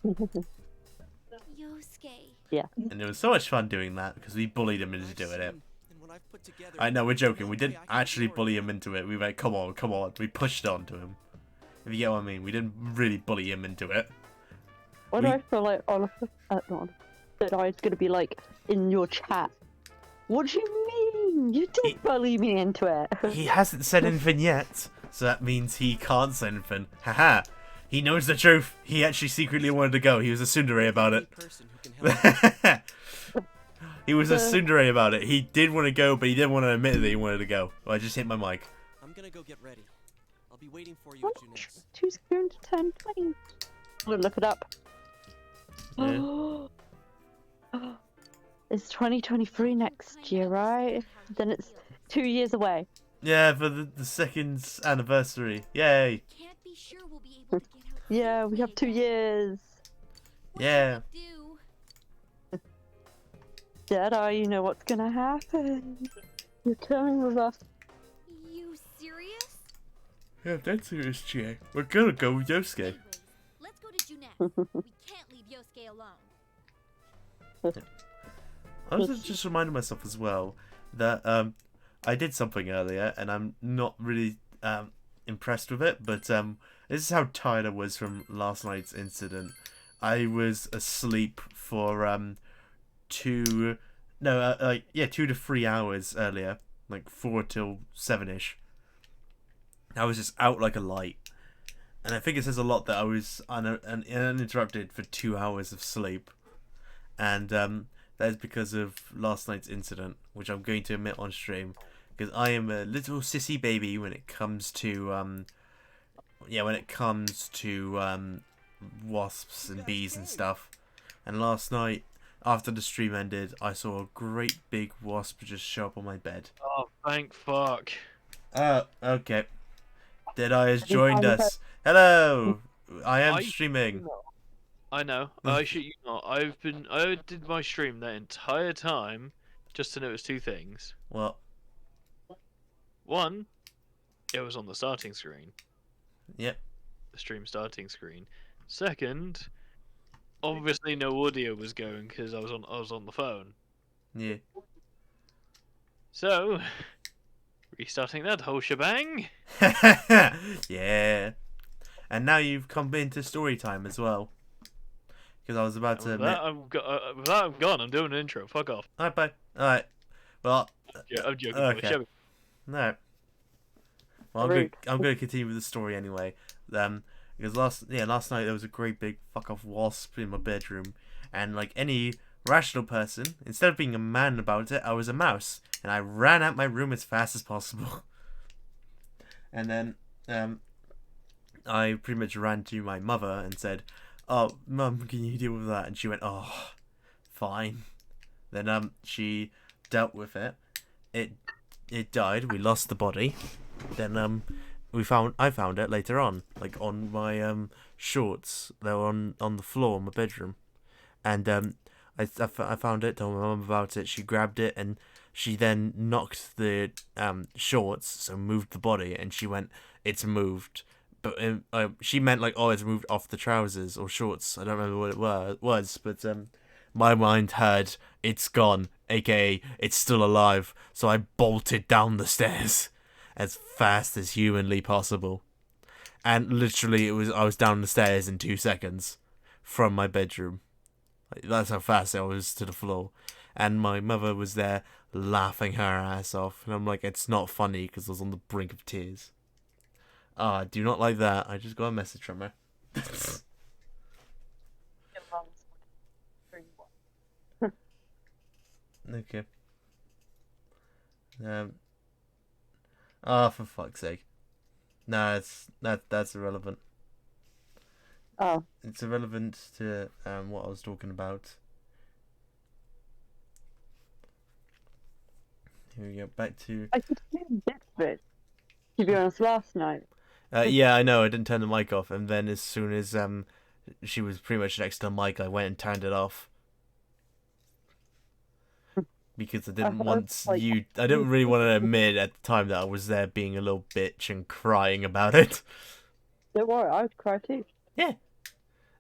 Yosuke. Yeah. And it was so much fun doing that, because we bullied him into doing it. and what I've put together. I know, we're joking. We no way didn't I can actually ignore bully it. him into it. We went, come on. We pushed it onto him. If you get what I mean. We didn't really bully him into it. Why do I feel like Oliver, that I was gonna be like in your chat? What do you mean? You did bully me into it. He hasn't said anything yet, so that means he can't say anything. Haha. He knows the truth. He actually secretly wanted to go. He was a tsundere about it. Person who can help. He was a tsundere about it. He did want to go, but he didn't want to admit that he wanted to go. Well, I just hit my mic. I'm gonna go get ready. I'll be waiting for you at Junette's. Who's going to turn 20? I'm gonna look it up. Yeah. It's 2023 next year, right? Then it's 2 years away. Yeah, for the second anniversary. Yay. Can't be sure we'll be able to get out. Yeah, we have 2 years. Yeah. Do. Deadeye, you know what's gonna happen. You're coming with us. You serious? Yeah, that's serious, Chie. We're gonna go with Yosuke. Anyways, let's go to Junette's. We can't leave Yosuke alone. I was just reminding myself as well that I did something earlier, and I'm not really impressed with it, but this is how tired I was from last night's incident. I was asleep for 2 to 3 hours earlier, like 4 till 7ish. I was just out like a light. And I think it says a lot that I was uninterrupted for 2 hours of sleep. And that is because of last night's incident, which I'm going to admit on stream. Because I am a little sissy baby when it comes to wasps and bees and stuff. And last night, after the stream ended, I saw a great big wasp just show up on my bed. Oh, thank fuck. Okay. Deadeye has joined us. Hello! I am I streaming. I know. I shit you not. I did my stream that entire time just to notice 2 things. Well, One, it was on the starting screen. yep. The stream starting screen. Second, obviously no audio was going because I was on the phone. Yeah. So, restarting that whole shebang. Yeah. And now you've come into story time as well. Because I was about to With admit... that, I'm gone. I'm doing an intro. Fuck off. Alright, bye. Alright. Well... Yeah, I'm joking. Okay. Shall we- No. Well, I'm going to continue with the story anyway. Because last night there was a great big fuck off wasp in my bedroom, and like any rational person, instead of being a man about it, I was a mouse, and I ran out my room as fast as possible. And then I pretty much ran to my mother and said, "Oh, Mum, can you deal with that?" And she went, "Oh, fine." Then she dealt with it. It died. We lost the body. Then I found it later on, like on my shorts. They were on the floor in my bedroom, and I found it. Told my mum about it. She grabbed it and she then knocked the shorts, so moved the body, and she went, "It's moved." But she meant like, "Oh, it's moved off the trousers or shorts." I don't remember what it was, but my mind heard, "It's gone," aka it's still alive. So I bolted down the stairs as fast as humanly possible, and literally I was down the stairs in 2 seconds from my bedroom. Like, that's how fast I was to the floor, and my mother was there laughing her ass off, and I'm like, it's not funny because I was on the brink of tears. I do not like that. I just got a message from her. Okay. For fuck's sake. Nah, that's irrelevant. Oh. It's irrelevant to what I was talking about. Here we go. Back to. I could hear Dets bit, to be honest, last night. Yeah, I know. I didn't turn the mic off, and then as soon as she was pretty much next to the mic, I went and turned it off. Because I didn't want you. I didn't really want to admit at the time that I was there being a little bitch and crying about it. Don't worry, I would cry too. Yeah.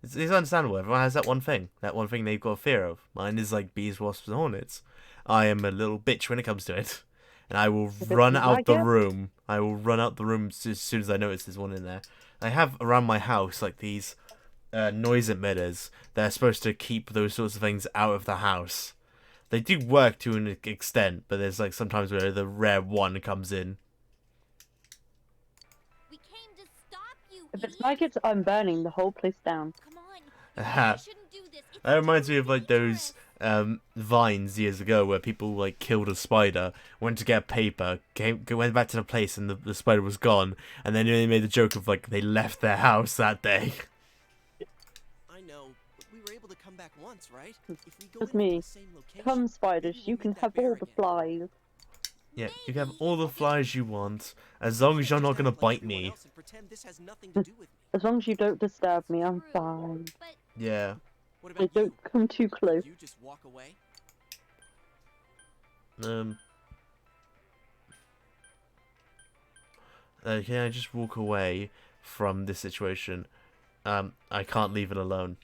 It's understandable. Everyone has that one thing they've got a fear of. Mine is like bees, wasps, and hornets. I am a little bitch when it comes to it. And I will run out the room. I will run out the room as soon as I notice there's one in there. I have around my house like these noise emitters. They're supposed to keep those sorts of things out of the house. They do work to an extent, but there's like sometimes where the rare one comes in. We came to stop you. If it's like it's, I'm burning the whole place down. Come on. That You shouldn't do this. It's reminds me of like dangerous. those vines years ago where people like killed a spider, went to get paper, went back to the place and the spider was gone, and then they made the joke of like they left their house that day. I know, but we were able to come back once, right? If we go Just into me. the same location, Come, spiders, maybe you we'll can meet that have bear all the again. flies. Yeah, you can have all the flies you want, as long as you're not gonna bite me. And pretend this has nothing to do with me. As long as you don't disturb me, I'm True, fine. But Yeah. What They about you? don't come too close. You just walk away? Can I just walk away from this situation? I can't leave it alone.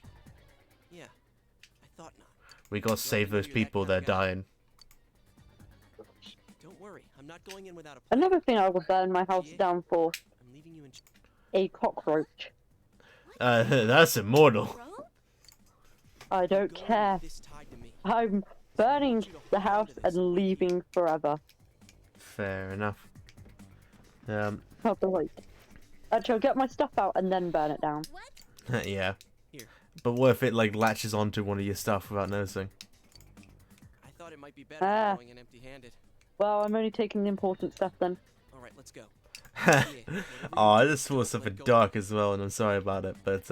Yeah, I thought not. We gotta save those people. They're dying. Don't worry, I'm not going in without a plan. Another thing I will burn my house down for, I'm leaving you in. a cockroach. That's immortal. rope? I don't Go care. with this tied to me. I'm burning the house and leaving forever. Fair enough. I'll be like, actually, I'll get my stuff out and then burn it down. Yeah. Here. But what if it like latches onto one of your stuff without noticing? I thought it might be better than going in empty-handed. Well, I'm only taking the important stuff then. All right, let's go. Oh, I just saw something dark as well, and I'm sorry about it. But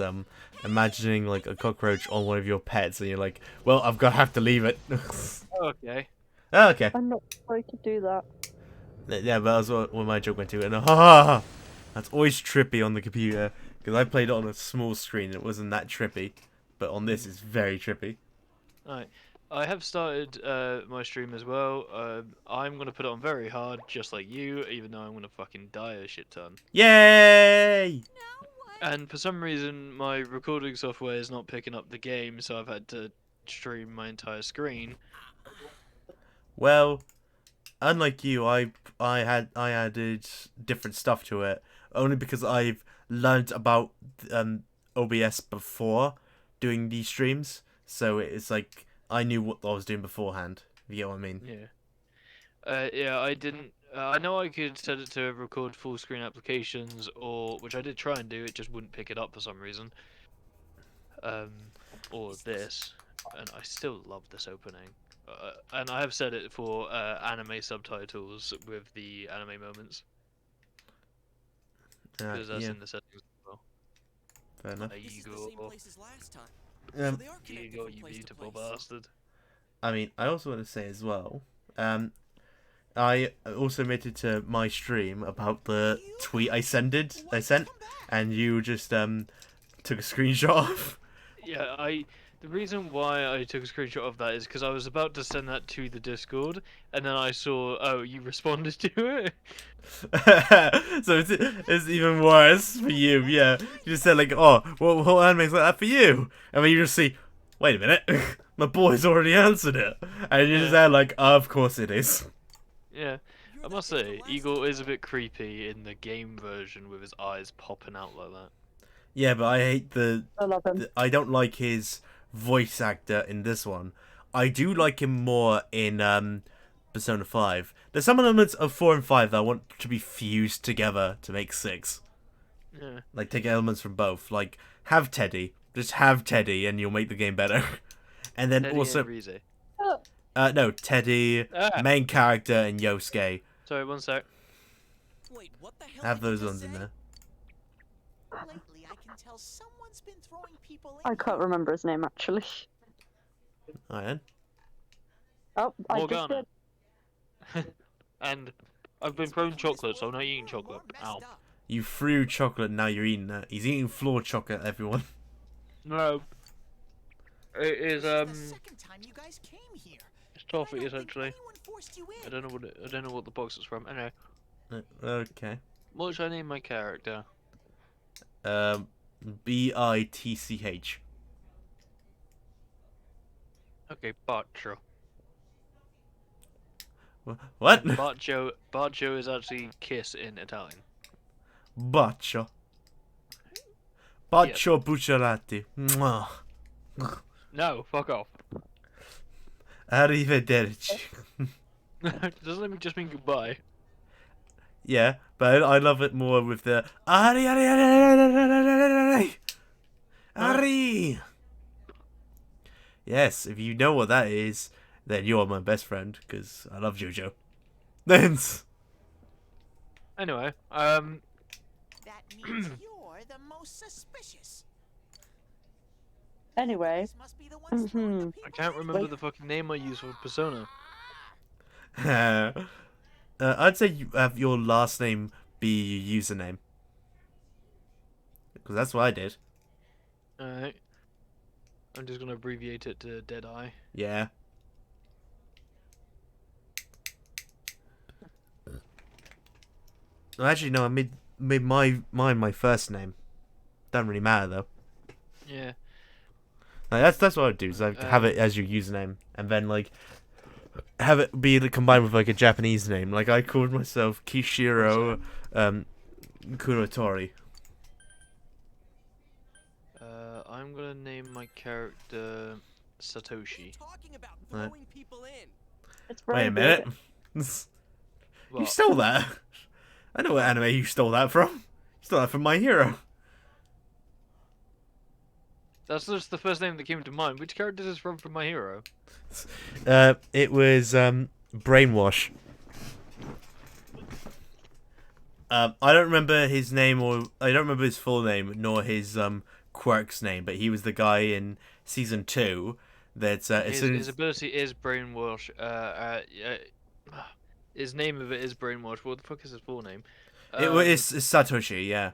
imagining like a cockroach on one of your pets, and you're like, well, have to leave it. Okay. Oh, okay. I'm not sorry to do that. Yeah, but that's what my joke went to. And that's always trippy on the computer because I played it on a small screen. And it wasn't that trippy, but on this, it's very trippy. Alright. I have started my stream as well. I'm gonna put it on very hard, just like you, even though I'm gonna fucking die a shit ton. Yay! And for some reason, my recording software is not picking up the game, so I've had to stream my entire screen. Well, unlike you, I added different stuff to it only because I've learned about OBS before doing these streams, so it's like I knew what I was doing beforehand. If you get what I mean? Yeah. Yeah, I didn't. I know I could set it to record full screen applications, or which I did try and do. It just wouldn't pick it up for some reason. Or this, and I still love this opening. And I have set it for anime subtitles with the anime moments, because that's Yeah, in the settings as well. fair enough. This is the same place as last time. So they are Here you connected go, from you place to beautiful place. bastard. I mean, I also want to say as well, I also admitted to my stream about the tweet I sent, and you just took a screenshot of. Yeah, the reason why I took a screenshot of that is because I was about to send that to the Discord, and then I saw, oh, you responded to it? So it's even worse for you, yeah. You just said like, oh, what anime's like that for you? And then you just see, wait a minute, my boy's already answered it. And you're just there like, of course it is. Yeah, I must say, Eagle is a bit creepy in the game version with his eyes popping out like that. Yeah, but I hate I love him. I don't like his voice actor in this one. I do like him more in Persona 5. There's some elements of 4 and 5 that I want to be fused together to make 6. Yeah. Like, take elements from both. Like, have Teddy. Just have Teddy and you'll make the game better. And then Teddy also... and Rize. no, Teddy, main character, and Yosuke. Sorry, one sec. Wait, what the hell Have did you those just ones in say? there. Lately, I can tell someone's been throwing people I can't remember his name actually. Alright then. Oh, I just Morgana. did. And I've been thrown chocolate, so I'm not eating chocolate. Ow. You threw chocolate, now you're eating it. He's eating floor chocolate, everyone. No. It is, The second time you guys came here. it's toffee, I don't think essentially. anyone forced you in. I don't know what the box is from. Anyway, Okay. what should I name my character? B-I-T-C-H. Okay, Baccio. What? Baccio is actually kiss in Italian. Bacio. Bacio Bucciolati. Mwah. No, fuck off. Arrivederci. Doesn't it just mean goodbye? Yeah, but I love it more with the Ari. Yes, if you know what that is, then you are my best friend because I love JoJo. Then Anyway, That means you're the most suspicious. Anyway. These must be the ones throwing the Mhm. people I can't in. remember the fucking name I used for Persona. I'd say you have your last name be your username because that's what I did. Alright. I'm just gonna abbreviate it to Deadeye. Yeah. Well, actually, no. I made mine my first name. Doesn't really matter though. Yeah. Like, that's what I'd do. Is like have it as your username, and then like have it be combined with like a Japanese name. Like I called myself Kishiro Kurotori. I'm gonna name my character Satoshi. Talking about Right. throwing people in. It's Wait a very minute. good. You stole that. I know what anime you stole that from. You stole that from My Hero. That's just the first name that came to mind. Which character is this from My Hero? It was Brainwash. I don't remember his name, or I don't remember his full name, nor his quirk's name, but he was the guy in season 2 that His ability is Brainwash. His name of it is Brainwash. What the fuck is his full name? It's Satoshi, yeah.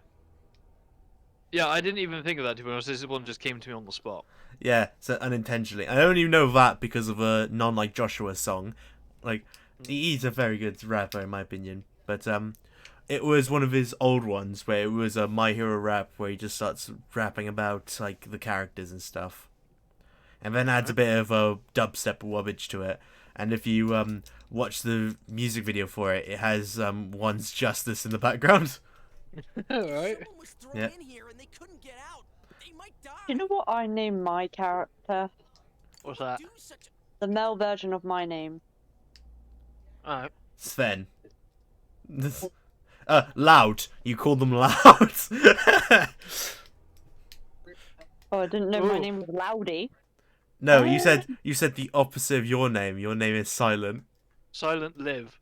Yeah, I didn't even think of that, to be honest. This one just came to me on the spot. Yeah, so unintentionally. I only know that because of a non-like Joshua song. Like, he's a very good rapper in my opinion. But it was one of his old ones where it was a My Hero rap where he just starts rapping about like the characters and stuff. And then adds a bit of a dubstep wubbage to it. And if you watch the music video for it, it has One's Justice in the background. Alright. Yeah. You know what I named my character? What's that? The male version of my name. Alright. Sven. Loud. You call them Loud. Oh, I didn't know my Ooh. name was Loudy. No, you said the opposite of your name. Your name is Silent. Silent Live.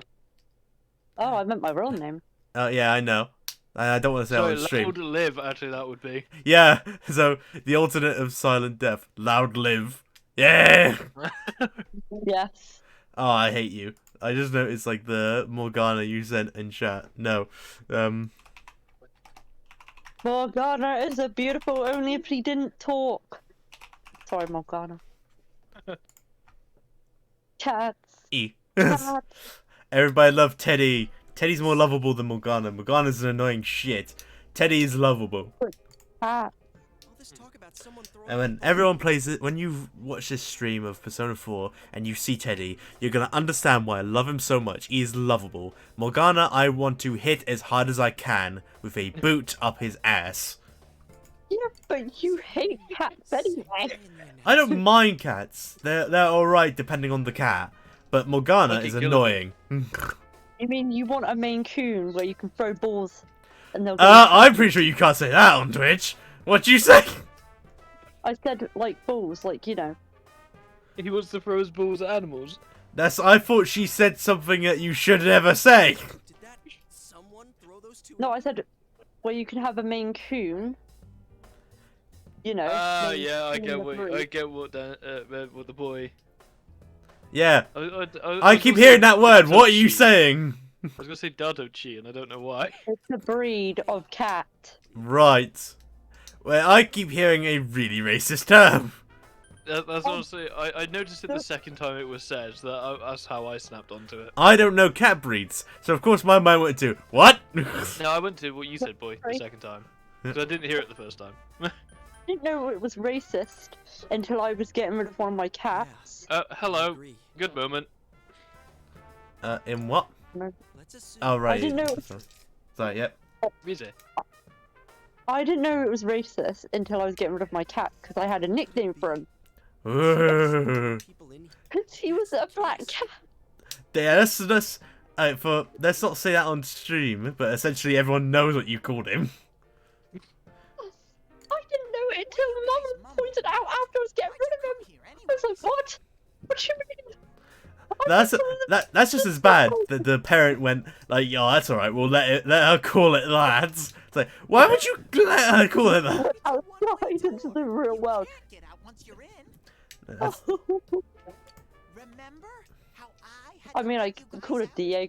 Oh, I meant my real name. Oh yeah, I know. I don't want to say it Sorry, on stream. Loud Live, actually, that would be. Yeah, so the alternate of Silent Death. Loud Live. Yeah! Yes. Oh, I hate you. I just noticed like the Morgana you sent in chat. No. Morgana is a beautiful only if she didn't talk. Sorry, Morgana. Cats. E. Cats. Everybody love Teddy. Teddy's more lovable than Morgana. Morgana's an annoying shit. Teddy is lovable. Cats. And when everyone plays it, when you watch this stream of Persona 4 and you see Teddy, you're gonna understand why I love him so much. He is lovable. Morgana, I want to hit as hard as I can with a boot up his ass. Yeah, but you hate cats anyway. I don't mind cats. They're alright depending on the cat. But Morgana Okay, is kill annoying. You mean you want a Maine Coon where you can throw balls and they'll go... I'm pretty sure you can't say that on Twitch. What'd you say? I said, like, balls, like, you know. He wants to throw his balls at animals. I thought she said something that you should never say. No, I said where you can have a Maine Coon. You know. Maine Yeah, I Coon get the what breed. what the boy. Yeah. I I keep hearing that word. What are you saying? I was gonna say Dadochi, and I don't know why. It's a breed of cat. Right. Well, I keep hearing a really racist term. That's honestly, I noticed it the second time it was said. That's how I snapped onto it. I don't know cat breeds, so of course my mind went to, what? No, I went to what you said, boy, the Sorry. second time. Because I didn't hear it the first time. I didn't know it was racist until I was getting rid of one of my cats. Hello. Good moment. In what? Let's assume Oh, right. I didn't know. Sorry, yep. Easy. I didn't know it was racist until I was getting rid of my cat because I had a nickname for him. people in Because he was a black cat. Yeah, let's not say that on stream, but essentially everyone knows what you called him. I didn't know it until Mum pointed out after I was getting rid of him. I was like, what? What do you mean? That's just as bad that the parent went like, "Yo, that's all right. We'll let her call it that." It's like, why would you let her call it that? Outside into the real world. Get out once you're in. That's- Remember how I had I to mean, I make you called it guys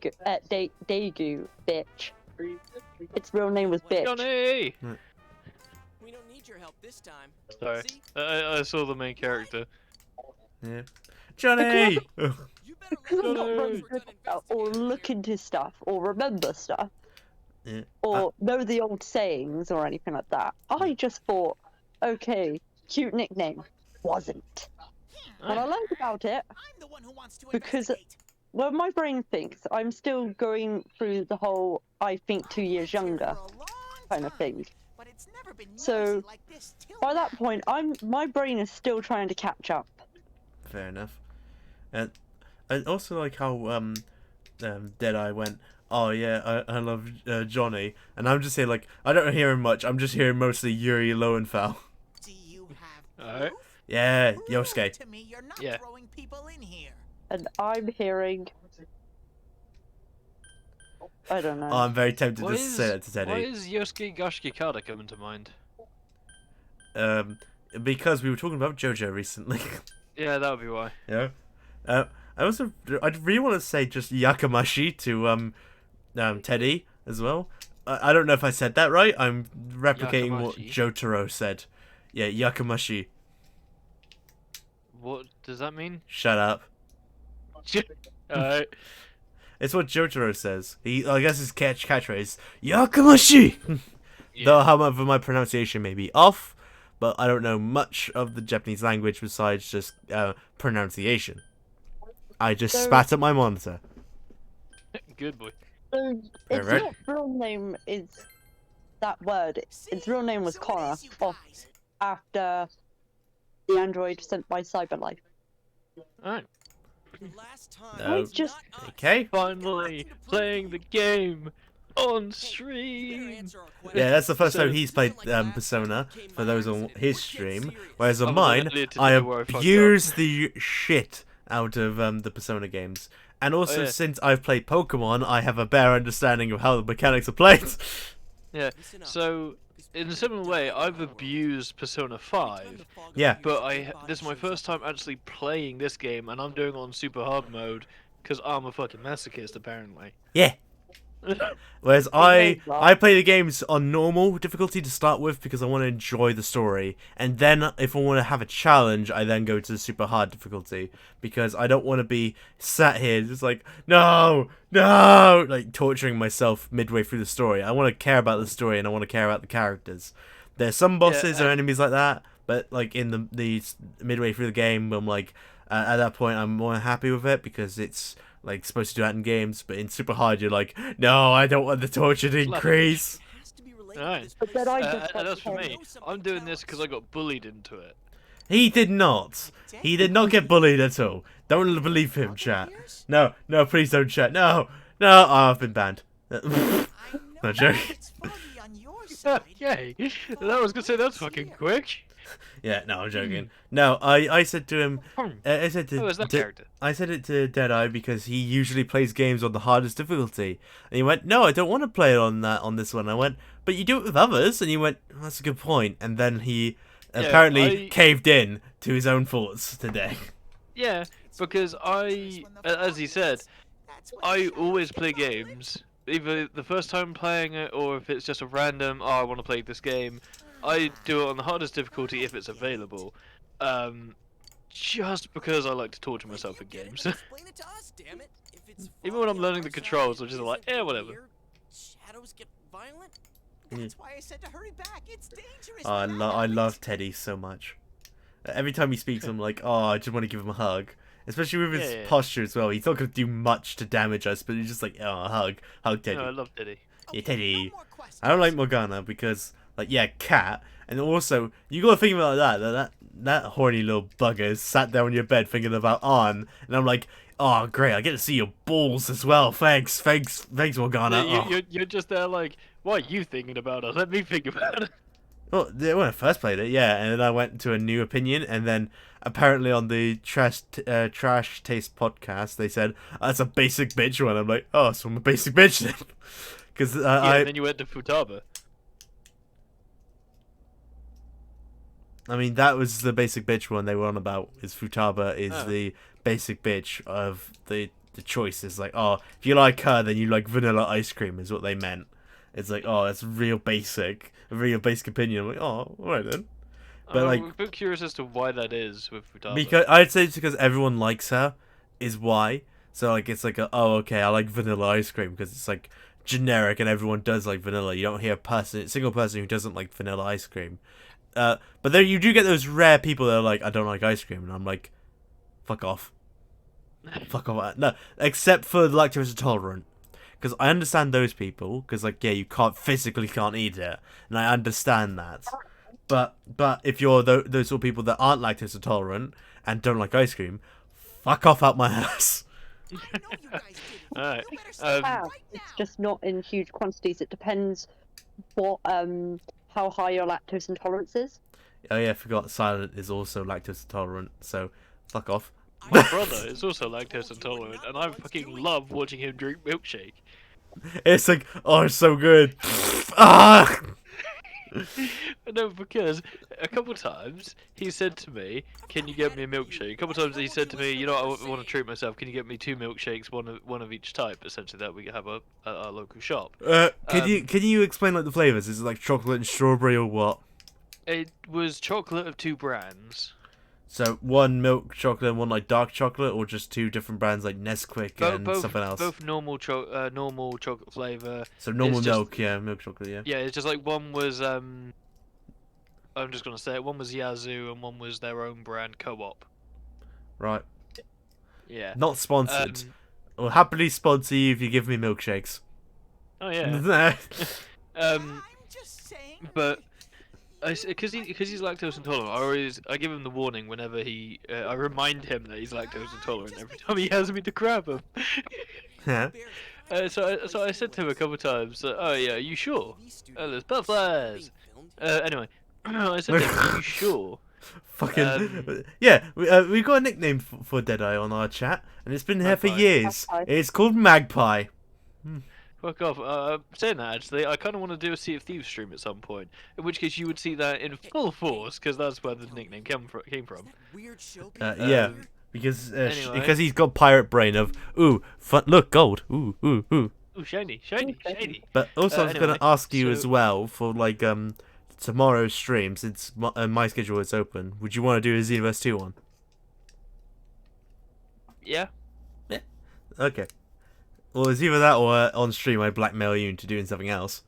Daegu, bitch. Its real name was bitch. Johnny! We don't need your help this time. Sorry. See? I saw the main character. Yeah. Johnny. You better Because I'm let not us know very if we're good done at or investigating look into stuff or remember stuff Yeah. or know the old sayings or anything like that. I just thought, okay, cute nickname. Wasn't. When I learned about it, I'm the one who wants to Because- investigate. well, my brain thinks I'm still going through the whole I think 2 years Here younger for a long kind of time, thing. But it's never been So, noisy like this till By that now. point, my brain is still trying to catch up. Fair enough. And I also like how Deadeye went, oh yeah, I love Johnny, and I'm just here like I don't hear him much. I'm just hearing mostly Yuri Lowenthal. Do you have Alright. proof? Yeah, Prove Yosuke. to me you're not Yeah. throwing people in here. And I'm hearing. I don't know. Oh, I'm very tempted Why to say that to why Teddy. is Yosuke Gashikata coming to mind? Because we were talking about JoJo recently. Yeah, that would be why. Yeah. I really want to say just Yakamashi to Teddy as well. I don't know if I said that right. I'm replicating what Yakamashi? Jotaro said. Yeah, Yakamashi. What does that mean? Shut up. Alright. It's what Jotaro says. I guess his catchphrase, Yakamashi! Though however my pronunciation may be off, but I don't know much of the Japanese language besides just pronunciation. I just So- spat at my monitor. Good boy. So its Alright. not real name is that word. Its real name was So it Connor, is you off guys. after the android sent by Cyberlife. Alright. Last time. No. it's Just- not us. Okay. Finally playing the game on Hey, you better stream. answer our question. Yeah, that's the first So- time he's played Persona, for those on his stream. Whereas I on was mine, earlier to I do where I fucked up. abuse the shit out of the Persona games. And also, yeah. since I've played Pokemon, I have a better understanding of how the mechanics are played. Yeah. Listen up. So in a similar way, I've abused Persona 5, Yeah. but this is my first time actually playing this game, and I'm doing it on super hard mode because I'm a fucking masochist apparently. Yeah. Whereas I Okay, well. play the games on normal difficulty to start with because I want to enjoy the story, and then if I want to have a challenge, I then go to the super hard difficulty because I don't want to be sat here just like no, like torturing myself midway through the story. I want to care about the story and I want to care about the characters. There's some bosses or enemies like that, but like in the midway through the game, I'm like at that point I'm more happy with it because it's like supposed to do that in games, but in super hard you're like, no, I don't want the torture to increase. It has to be related to Alright. this But then place. I just And as for like, me, I'm doing this because I got bullied into it. He did not. He did not get bullied at all. Don't believe him, chat. No, please don't, chat. No, oh, I've been banned. I know No joke. it's foggy on your side. Yay! That was gonna say that's fucking quick. Yeah, no, I'm joking. No, I said to him, I said to Who is that character? I said it to Deadeye because he usually plays games on the hardest difficulty, and he went, "No, I don't want to play it on this one." I went, "But you do it with others," and he went, "That's a good point." And then he apparently caved in to his own thoughts today. Yeah, because as he said, That's what I shadows always get play violent. games. Either the first time playing it, or if it's just a random, oh, I want to play this game, I do it on the hardest difficulty if it's available. Just because I like to torture myself in You get it, games. explain it to us, damn it. If it's Even when I'm foggy on learning the our controls, side, I'm just is like, it eh, whatever. weird? Shadows get violent? That's why I said to hurry back. It's dangerous. Oh, I Not love Teddy so much. Every time he speaks, I'm like, oh, I just want to give him a hug. Especially with his Yeah. posture as well. He's not going to do much to damage us, but he's just like, oh, hug Teddy. No, I love Diddy. Yeah, Okay, Teddy. no more questions. I don't like Morgana because, like, yeah, cat. And also, you gotta think about that horny little bugger sat there on your bed thinking about Arn. And I'm like, oh, great, I get to see your balls as well. Thanks, Morgana. You're just there like, why are you thinking about it? Let me think about it. Well, when I first played it, yeah, and then I went to a new opinion, and then apparently on the Trash Taste podcast, they said, that's a basic bitch one. I'm like, oh, so I'm a basic bitch then. Because And then you went to Futaba. I mean, that was the basic bitch one they were on about, is Futaba is Oh. the basic bitch of the choices. Like, oh, if you like her, then you like vanilla ice cream, is what they meant. It's like, oh, that's a real basic opinion. I'm like, oh, alright then. But I'm like, a bit curious as to why that is with Futaba. because I'd say it's because everyone likes her, is why. So like, it's like, oh, okay, I like vanilla ice cream because it's like generic and everyone does like vanilla. You don't hear a single person who doesn't like vanilla ice cream. But then you do get those rare people that are like, I don't like ice cream, and I'm like, fuck off. Fuck off. No, except for the lactose intolerant. Because I understand those people, because like, yeah, you physically can't eat it, and I understand that. But if you're those sort of people that aren't lactose intolerant and don't like ice cream, fuck off out my ass. I know you guys didn't. Alright. You better stop Wow, right it's now. just not in huge quantities. It depends what how high your lactose intolerance is. Oh yeah, I forgot. Silent is also lactose intolerant, so fuck off. My brother is also lactose intolerant, and I fucking love watching him drink milkshake. It's like, oh, it's so good. Ah. No, because a couple times he said to me, "Can you get me a milkshake?" A couple times he said to me, "You know, I want to treat myself. Can you get me 2 milkshakes, one of each type, essentially that we have at our local shop." Can you explain like the flavors? Is it like chocolate and strawberry or what? It was chocolate of 2 brands. So one milk chocolate and one like dark chocolate, or just 2 different brands like Nesquik and something else. Both normal chocolate flavor. So normal It's just- milk, yeah, milk chocolate, yeah. Yeah, it's just like one was I'm just gonna say it. One was Yazoo and one was their own brand Co-op. Right. Yeah. Not sponsored. Um, I'll happily sponsor you if you give me milkshakes. Oh yeah. I'm just saying. But because he's lactose intolerant, I give him the warning whenever I remind him that he's lactose intolerant every time he has me to grab him. Yeah. So I said to him a couple times, "Oh yeah, are you sure? There's butterflies." Anyway, I said to him, "Are you sure?" Fucking yeah, we got a nickname for Deadeye on our chat, and it's been here for Magpie. years. Magpie. It's called Magpie. Fuck off. Saying that, actually, I kind of want to do a Sea of Thieves stream at some point. In which case, you would see that in full force, because that's where the nickname came from. Weird show. Yeah, because anyway. because he's got pirate brain of ooh, fun, look, gold, ooh, ooh, ooh. Ooh, shiny, shiny, shiny. But also, I was anyway, gonna ask you as so- well for like tomorrow's stream, since my schedule is open. Would you want to do a Xenoverse 2 one? Yeah. Okay. Well, it's either that or on stream I blackmail you into doing something else.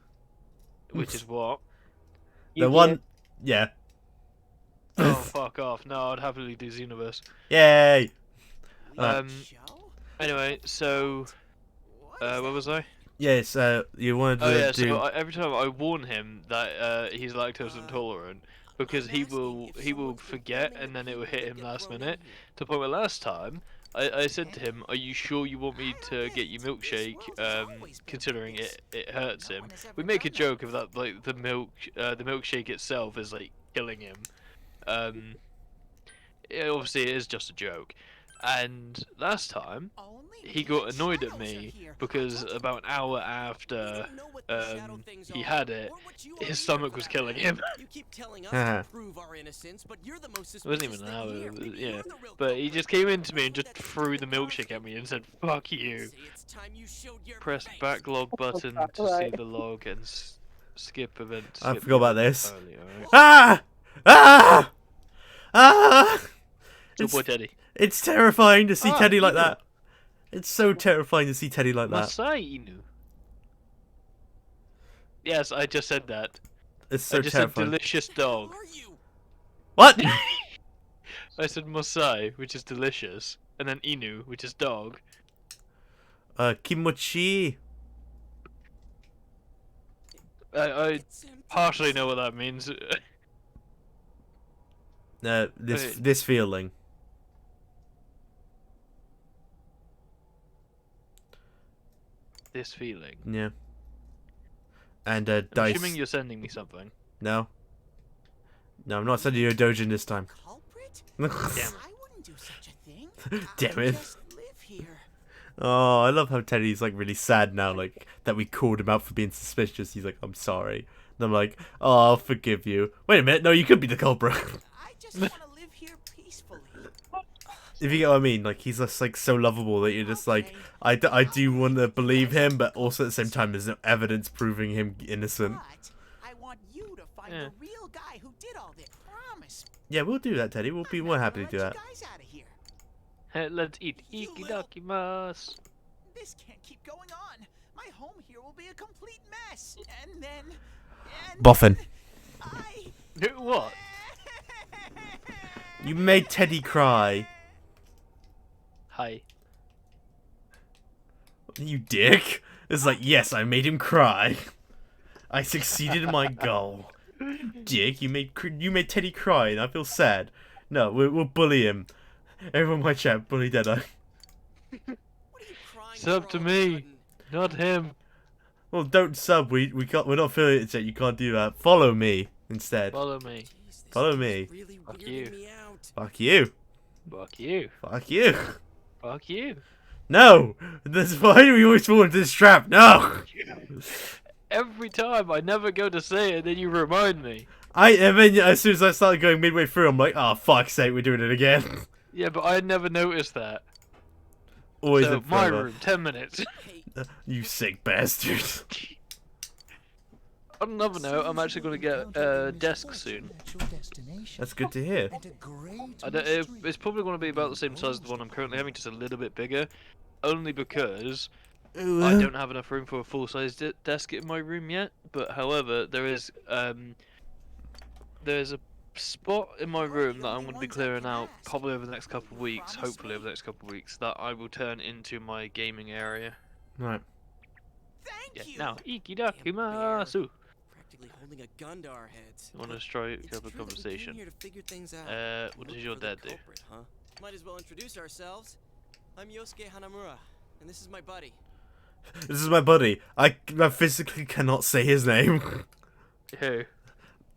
Which is what? The one, yeah. Oh, fuck off. No, I'd happily do Xenoverse. Yay! Anyway, so... where was I? Yes, you wanted to Oh yeah, do. so every time I warn him that he's lactose intolerant, because he will forget and then it will hit him last minute. To the point where last time, I said to him, "Are you sure you want me to get you milkshake?" Considering it hurts him. We make a joke of that, like the milkshake itself is like killing him. Obviously it is just a joke. And last time, he got annoyed at me because about an hour after he had it, his stomach was killing him. You keep telling us to prove our innocence, but you're the most It wasn't suspicious even an hour, thing here. Maybe yeah. you're the real But he just came into me and just threw the milkshake at me and said, "Fuck you." Say it's time you showed your Press face. backlog button to see Right. the log and skip event. I skip forgot about event this. early, alright? Ah! Ah! Ah! Good boy, Teddy. It's terrifying to see Ah, Teddy like Inu. that. It's so terrifying to see Teddy like that. Masai Inu. Yes, I just said that. It's so I just terrifying. said delicious dog. Are you? What? I said Masai, which is delicious, and then Inu, which is dog. Kimochi. I It's empty. partially know what that means. This feeling. This feeling. Yeah. And I'm dice. assuming you're sending me something. No. No, I'm not sending you a dojin this time. Culprit? Damn it. I wouldn't do such a thing. Damn I it. just live here. Oh, I love how Teddy's like really sad now, like that we called him out for being suspicious. He's like, "I'm sorry." And I'm like, "Oh, I'll forgive you." Wait a minute, no, you could be the culprit. I just want to live here peacefully. If you get what I mean, like he's just like so lovable that you're just like, I do want to believe him, but also at the same time, there's no evidence proving him innocent. But I want you to find Yeah. the real guy who did all this. Promise. Yeah, we'll do that, Teddy. We'll be more happy to Let do you that. guys out of here. Hey, let's eat. Ikidakimasu. This can't keep going on. My home here will be a complete mess. And then... Boffin. I... What? You made Teddy cry. Hi. You dick. It's like, yes, I made him cry. I succeeded in my goal. Dick, you made Teddy cry, and I feel sad. No, we'll bully him. Everyone in my chat, bully Deadeye. What find Sub the to wrong me, button. not him. Well, don't sub. We're not affiliates yet. You can't do that. Follow me instead. Follow me. Jeez, this Follow game's me. Really Fuck weirding you. me out. Fuck you. Fuck you. Fuck you. Fuck you. No. That's why do we always fall into this trap. No. Every time I never go to say it, then you remind me. And then as soon as I started going midway through, I'm like, oh fuck's sake, we're doing it again. Yeah, but I never noticed that. Always So, in my forever. room, 10 minutes. Hey, You sick bastard. On another note, I'm actually going to get a desk soon. That's good to hear. It's probably going to be about the same size as the one I'm currently having, just a little bit bigger. Only because I don't have enough room for a full-size desk in my room yet. But however, there's a spot in my room that I'm going to be clearing out probably over the next couple of weeks, hopefully over the next couple of weeks, that I will turn into my gaming area. Right. Thank you. Now, ikidakimasu. practically holding a gun to our heads. You want to strike It's up a true that we came conversation? here to figure things out. What Look does your for the dad do? culprit, huh? Might as well introduce ourselves. I'm Yosuke Hanamura, and this is my buddy. This is my buddy. I physically cannot say his name. Who?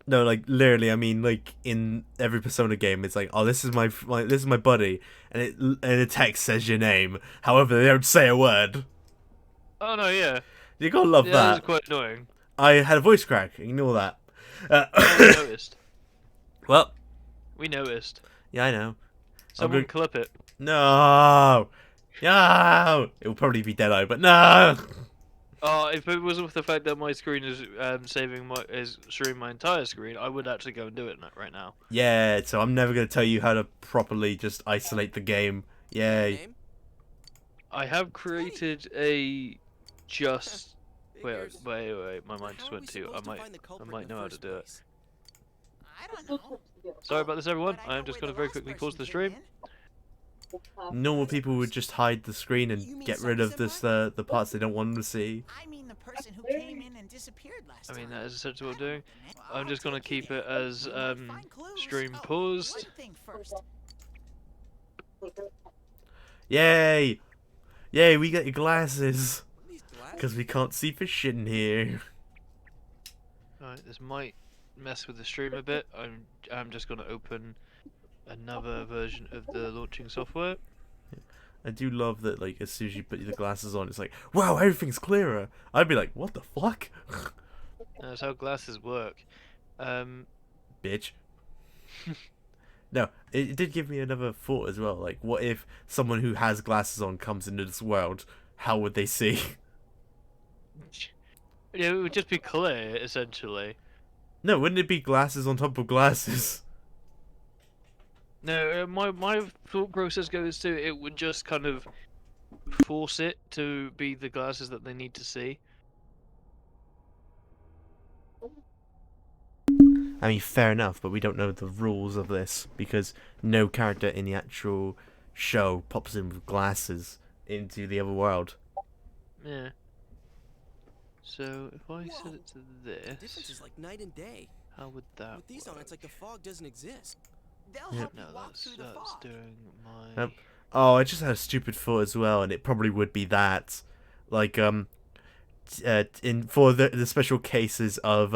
No, like literally. I mean, like in every Persona game, it's like, oh, this is my this is my buddy, and the text says your name. However, they don't say a word. Oh no, yeah. You gotta love Yeah, that. that's quite annoying. I had a voice crack. Ignore that. We noticed. Well, We noticed. yeah, I know. Someone good. clip it. No, no. It will probably be Deadeye, but no. Oh, if it wasn't for the fact that my screen is showing my entire screen, I would actually go and do it right now. Yeah, so I'm never gonna tell you how to properly just isolate the game. Yay. Name? I have created a just. Wait, Figures. wait. My But mind just how are went we to. supposed to find the I culprit might in know the how to first do it. place? I don't know. Sorry about this, everyone. But I I am know just where going to the very last quickly pause person the came stream. in. Normal people would just hide the screen You and mean get rid of this Saki-senpai? the parts they don't want to see. I mean the person who came in and disappeared last I mean, time. that is essentially what I I'm doing. don't know. I'm just I'll going to take keep it there. as We might find clues. stream Oh, paused. One thing first. Yay! Yay, we got your glasses. These glasses? Because we can't see for shit in here. Alright, this might mess with the stream a bit. I'm just going to open another version of the launching software. I do love that, like, as soon as you put the glasses on, it's like, wow, everything's clearer. I'd be like, what the fuck? That's how glasses work. Bitch. No, it did give me another thought as well. Like, what if someone who has glasses on comes into this world? How would they see? Yeah, it would just be clear, essentially. No, wouldn't it be glasses on top of glasses? No, my thought process goes to it would just kind of force it to be the glasses that they need to see. I mean, fair enough, but we don't know the rules of this because no character in the actual show pops in with glasses into the other world. Yeah. So if I set it to The difference this, is like night and day. how would that With these on, work? it's like the fog doesn't exist. They'll Yep. help No, you walk that's through the fog. doing my. Yep. Oh, I just had a stupid thought as well, and it probably would be that, like, in for the special cases of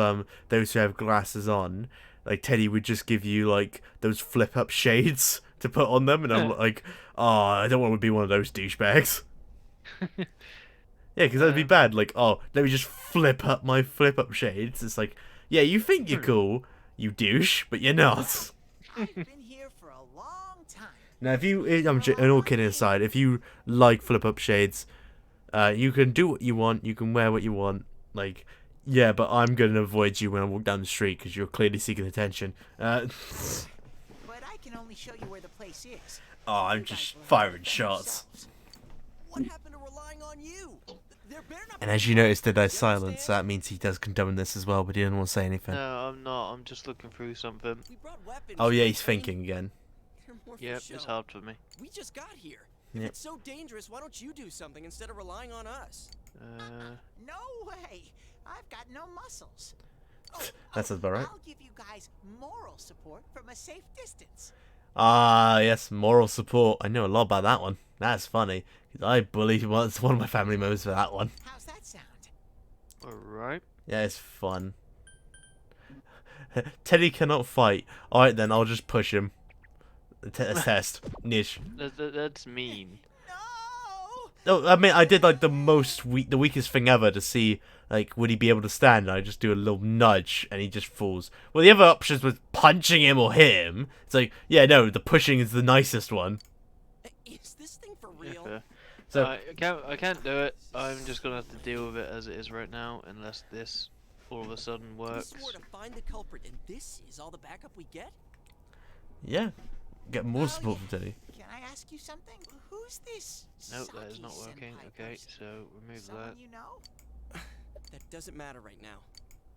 those who have glasses on, like Teddy would just give you like those flip up shades to put on them, and I'm like, oh, I don't want to be one of those douchebags. Yeah, because that'd be bad. Like, oh, let me just flip up my flip up shades. It's like, yeah, you think you're cool, you douche, but you're not. I've been here for a long time. Now, if you, and all kidding aside, if you like flip up shades, you can do what you want, you can wear what you want, like, yeah, but I'm gonna avoid you when I walk down the street because you're clearly seeking attention. But I can only show you where the place is. Oh, I'm You guys just will have to firing fend shots. yourselves. What happened to relying on you? There better not And be as you trouble. notice, Deadeye's You silence, understand? that means he does condone this as well, but he didn't want to say anything. No, I'm not. I'm just looking through something. We brought weapons. Oh yeah, right? he's I mean, thinking again. they're more for Yep, show. it's hard for me. We just got here. Yep. If it's so dangerous, why don't you do something instead of relying on us? No way. I've got no muscles. Oh, That sounds about right. I'll give you guys moral support from a safe distance. Ah, yes, moral support. I know a lot about that one. That's funny. 'Cause I bullied one of my family members for that one. How's that sound? Alright. Yeah, it's fun. Teddy cannot fight. Alright then, I'll just push him. Test. Niche. That's mean. No, I mean, I did like the weakest thing ever to see, like, would he be able to stand? I just do a little nudge and he just falls. Well, the other options was punching him or hit him. It's like, yeah, no, the pushing is the nicest one. Is this thing for real? Yeah. So I can't do it. I'm just gonna have to deal with it as it is right now, unless this all of a sudden works. We swore to find the culprit, and this is all the backup we get? yeah, get more support from Teddy. Can I ask you something? Who's this? Nope, that is not Saki working. senpai Okay, person? so remove Someone that. you know? That doesn't matter right now.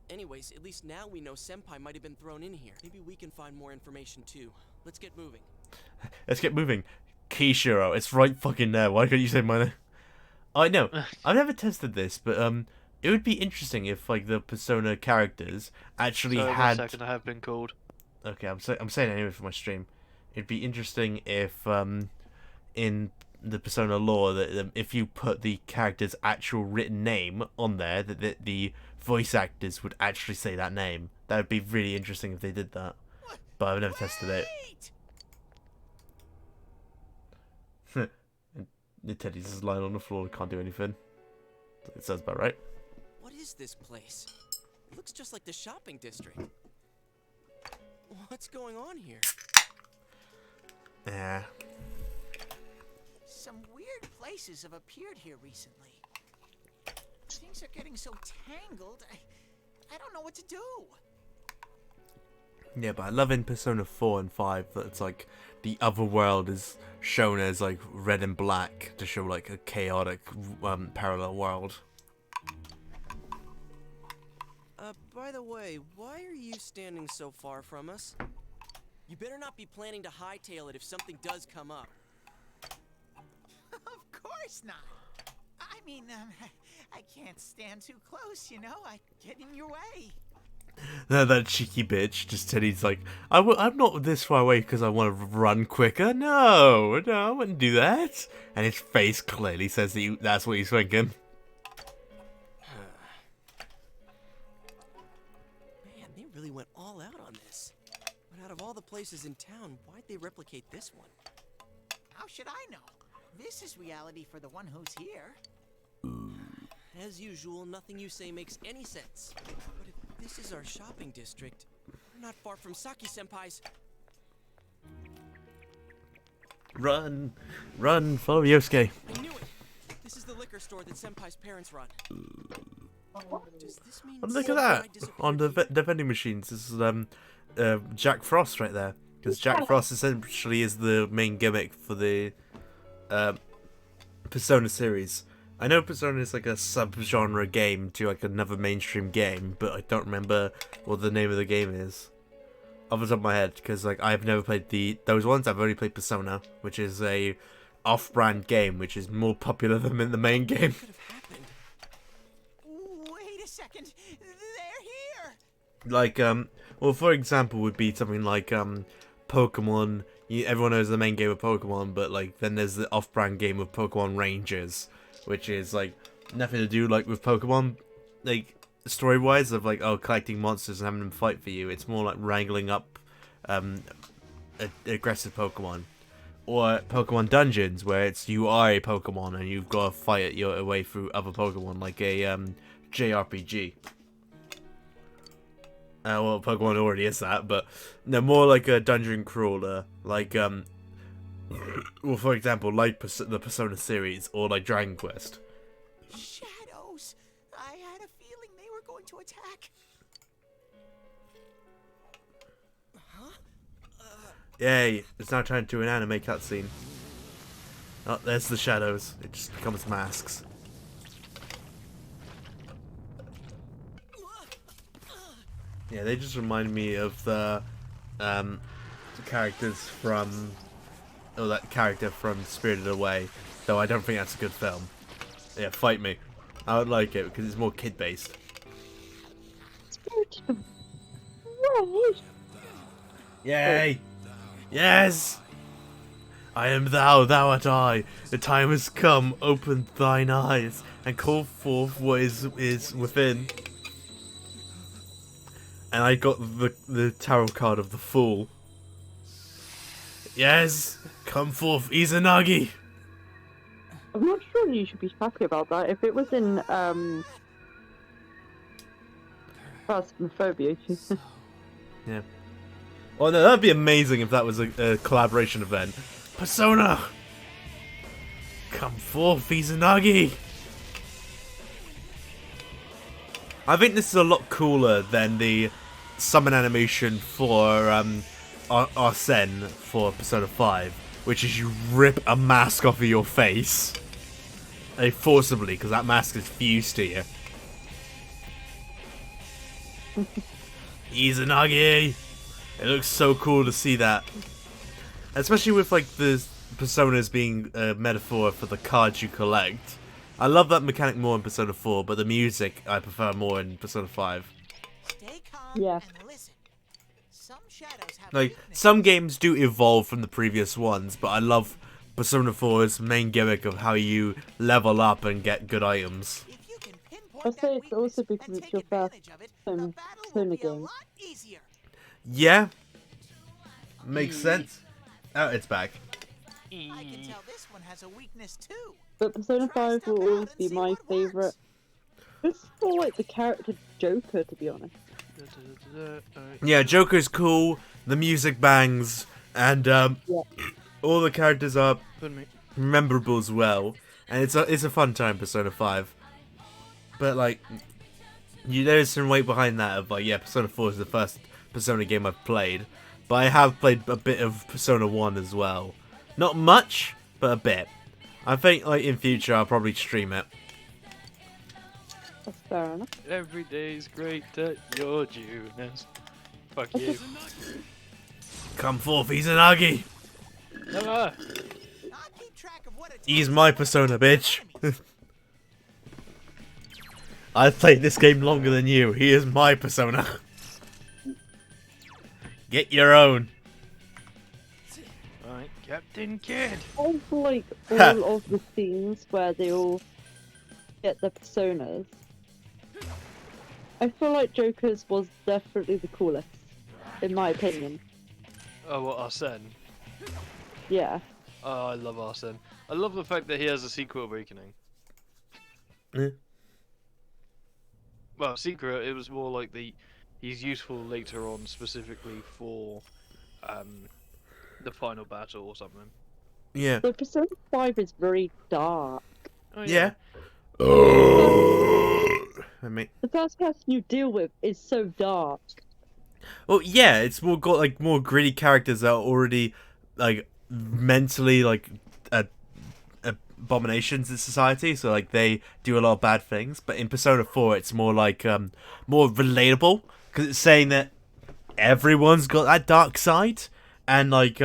Anyways, at least now we know Senpai might have been thrown in here. Maybe we can find more information too. Let's get moving. Let's get moving. Kishiro, it's right fucking there. Why couldn't you say my name? I know. I've never tested this, but it would be interesting if like the Persona characters actually Sorry, had. 1 second, I have been called. Okay, I'm saying it anyway for my stream. It'd be interesting if in the Persona lore that if you put the character's actual written name on there, that the voice actors would actually say that name. That would be really interesting if they did that. But I've never tested it. And Teddy's just lying on the floor and can't do anything. It sounds about right. What is this place? It looks just like the shopping district. What's going on here? Yeah. Some weird places have appeared here recently. Things are getting so tangled, I don't know what to do. Yeah, but I love in Persona 4 and 5 that it's like the other world is shown as like red and black to show like a chaotic parallel world. By the way, why are you standing so far from us? You better not be planning to hightail it if something does come up. Of course not. I mean, I can't stand too close, you know? I get in your way. That cheeky bitch, just Teddy's like, I'm not this far away because I want to run quicker. No, I wouldn't do that. And his face clearly says that that's what he's thinking. Man, they really went all out on this. But out of all the places in town, why'd they replicate this one? How should I know? This is reality for the one who's here. As usual, nothing you say makes any sense. But if this is our shopping district, we're not far from Saki-senpai's. Run, follow Yosuke. I knew it! This is the liquor store that Senpai's parents run. Does this mean Look at that Senpai on the disappeared? the vending machines. This is Jack Frost right there, because Jack Frost essentially is the main gimmick for the Persona series. I know Persona is like a sub-genre game to like another mainstream game, but I don't remember what the name of the game is off the top of my head, because like I've never played those ones. I've only played Persona, which is a off-brand game, which is more popular than in the main game. What could have happened? Wait a second. They're here. Like well, for example, would be something like Pokemon. Everyone knows the main game of Pokemon, but like then there's the off-brand game of Pokemon Rangers, which is like nothing to do like with Pokemon, like story-wise of like collecting monsters and having them fight for you. It's more like wrangling up aggressive Pokemon, or Pokemon Dungeons, where it's you are a Pokemon and you've got to fight your way through other Pokemon, like a JRPG. Well, Pokemon already is that, but no, more like a dungeon crawler, like well, for example, like the Persona series or like Dragon Quest. Shadows. I had a feeling they were going to attack. Yay! It's now turned to an anime cutscene. Oh, there's the shadows. It just becomes masks. Yeah, they just remind me of the characters from, that character from Spirited Away. Though I don't think that's a good film. Yeah, fight me. I would like it because it's more kid-based. Yay! Yes! I am thou, thou art I. The time has come, open thine eyes, and call forth what is within. And I got the tarot card of the Fool. Yes! Come forth, Izanagi! I'm not sure you should be happy about that. If it was in Phasmophobia. Yeah. Well, no, that'd be amazing if that was a collaboration event. Persona! Come forth, Izanagi! I think this is a lot cooler than the summon animation for Arsene for Persona 5, which is you rip a mask off of your face. Forcibly, because that mask is fused to you. Izanagi! It looks so cool to see that. Especially with like the personas being a metaphor for the cards you collect. I love that mechanic more in Persona 4, but the music I prefer more in Persona 5. Stay calm Yeah. and listen. Some shadows have Like, some games do evolve from the previous ones, but I love Persona 4's main gimmick of how you level up and get good items. If you can pinpoint I'd that say it's weakness also and because it's take your first advantage of it, the battle will Persona be a game. lot easier. Yeah. Makes sense. Oh, it's back. I can tell this one has a weakness too. But Persona 5 will always be my favourite. It's more like the character Joker, to be honest. Yeah, Joker's cool, the music bangs, and all the characters are memorable as well. And it's a fun time, Persona 5. But like, there's some weight behind that of like, yeah, Persona 4 is the first Persona game I've played. But I have played a bit of Persona 1 as well. Not much, but a bit. I think like in future I'll probably stream it. That's fair enough. Every day's great at your Junes. Fuck you. Come forth, Izanagi! Ah, keep track of what it He's my Persona, bitch! I've played this game longer than you. He is my Persona. Get your own. Alright, Captain Kid. I like all of the scenes where they all get their personas. I feel like Joker's was definitely the coolest, in my opinion. Oh, what, Arsene? Yeah. Oh, I love Arsene. I love the fact that he has a secret awakening. Yeah. Well, secret, it was more like he's useful later on, specifically for the final battle or something. Yeah. But Persona 5 is very dark. Oh, Yeah. The first person you deal with is so dark. Well, yeah, it's more got like more gritty characters that are already like mentally like abominations in society, so like they do a lot of bad things. But in Persona 4, it's more like more relatable because it's saying that everyone's got that dark side, and like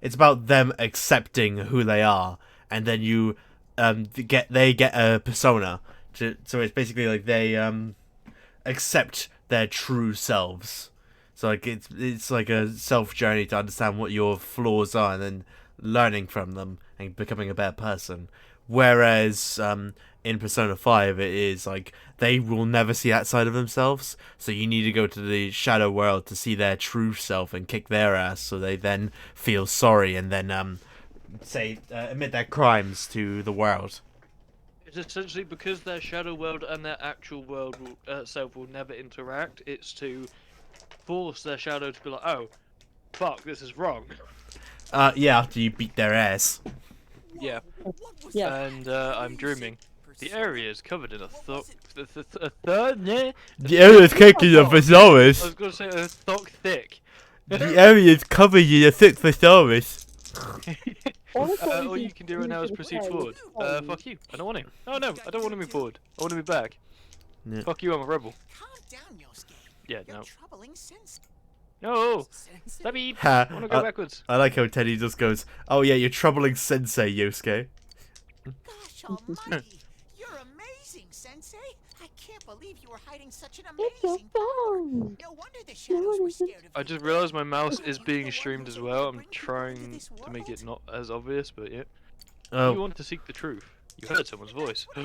it's about them accepting who they are, and then you they get a persona. So it's basically like they accept their true selves. So like it's like a self journey to understand what your flaws are and then learning from them and becoming a better person. Whereas in Persona 5 it is like they will never see that side of themselves, so you need to go to the shadow world to see their true self and kick their ass so they then feel sorry and then admit their crimes to the world. It's essentially because their shadow world and their actual world self will never interact. It's to force their shadow to be like, oh, fuck, this is wrong. Yeah, after you beat their ass. Yeah. Yeah. And I'm dreaming. The area is covered in a The area is covered in a thesaurus. I was gonna say a thock thick. The area is covered in a thick thesaurus. All you can do right now is proceed forward. Fuck you. I don't want to. Oh no, I don't want to move forward. I want to move back. Yeah. Fuck you, I'm a rebel. Calm down, Yosuke. Yeah, You're no. troubling sense. No! Sensei? Dabi! Ha, I want to go backwards. I like how Teddy just goes, oh yeah, you're troubling Sensei, Yosuke. Gosh almighty. You're amazing, Sensei. I can't believe you were hiding such an It's a amazing power. phone. No wonder the shadows were scared of I you. just realised my mouse is You were being the one streamed who as was well. able to I'm bring people into trying this to make it world. not as obvious, but yeah. You Oh. want to seek the truth. You heard someone's voice. I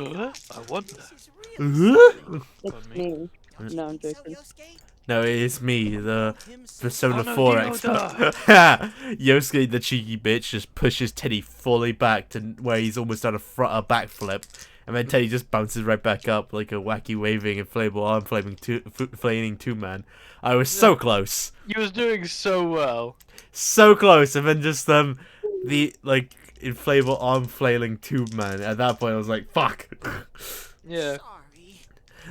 wonder. This is really something. It's Pardon me. me. Don't you No, I'm think so, joking. Yosuke? No, it is me, the Persona Oh, no, 4 Yoda! expert. Yosuke, the cheeky bitch, just pushes Teddy fully back to where he's almost done a backflip, and then Teddy just bounces right back up like a wacky waving inflatable arm flaming two man. I was so close, You was doing so well. so close, and then just the like inflatable arm flailing tube man. At that point, I was like, fuck. Yeah. Sorry.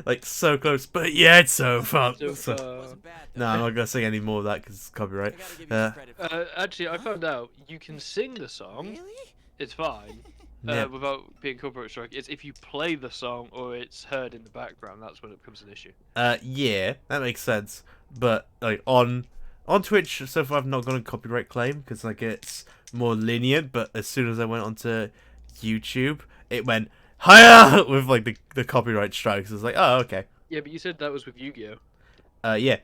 Like so close, but yet so far. So far. Wasn't bad, though. No, I'm not gonna sing any more of that because it's copyright. I gotta give you some credit for that. Actually, I found out you can sing the song. Really? It's fine. Yeah. Without being copyright strike. It's if you play the song or it's heard in the background, that's when it becomes an issue. Yeah, that makes sense. But like on Twitch, so far I've not got a copyright claim because like it's more lenient. But as soon as I went onto YouTube, it went higher with like the copyright strikes. It's like, oh, okay. Yeah, but you said that was with Yu-Gi-Oh. Yeah.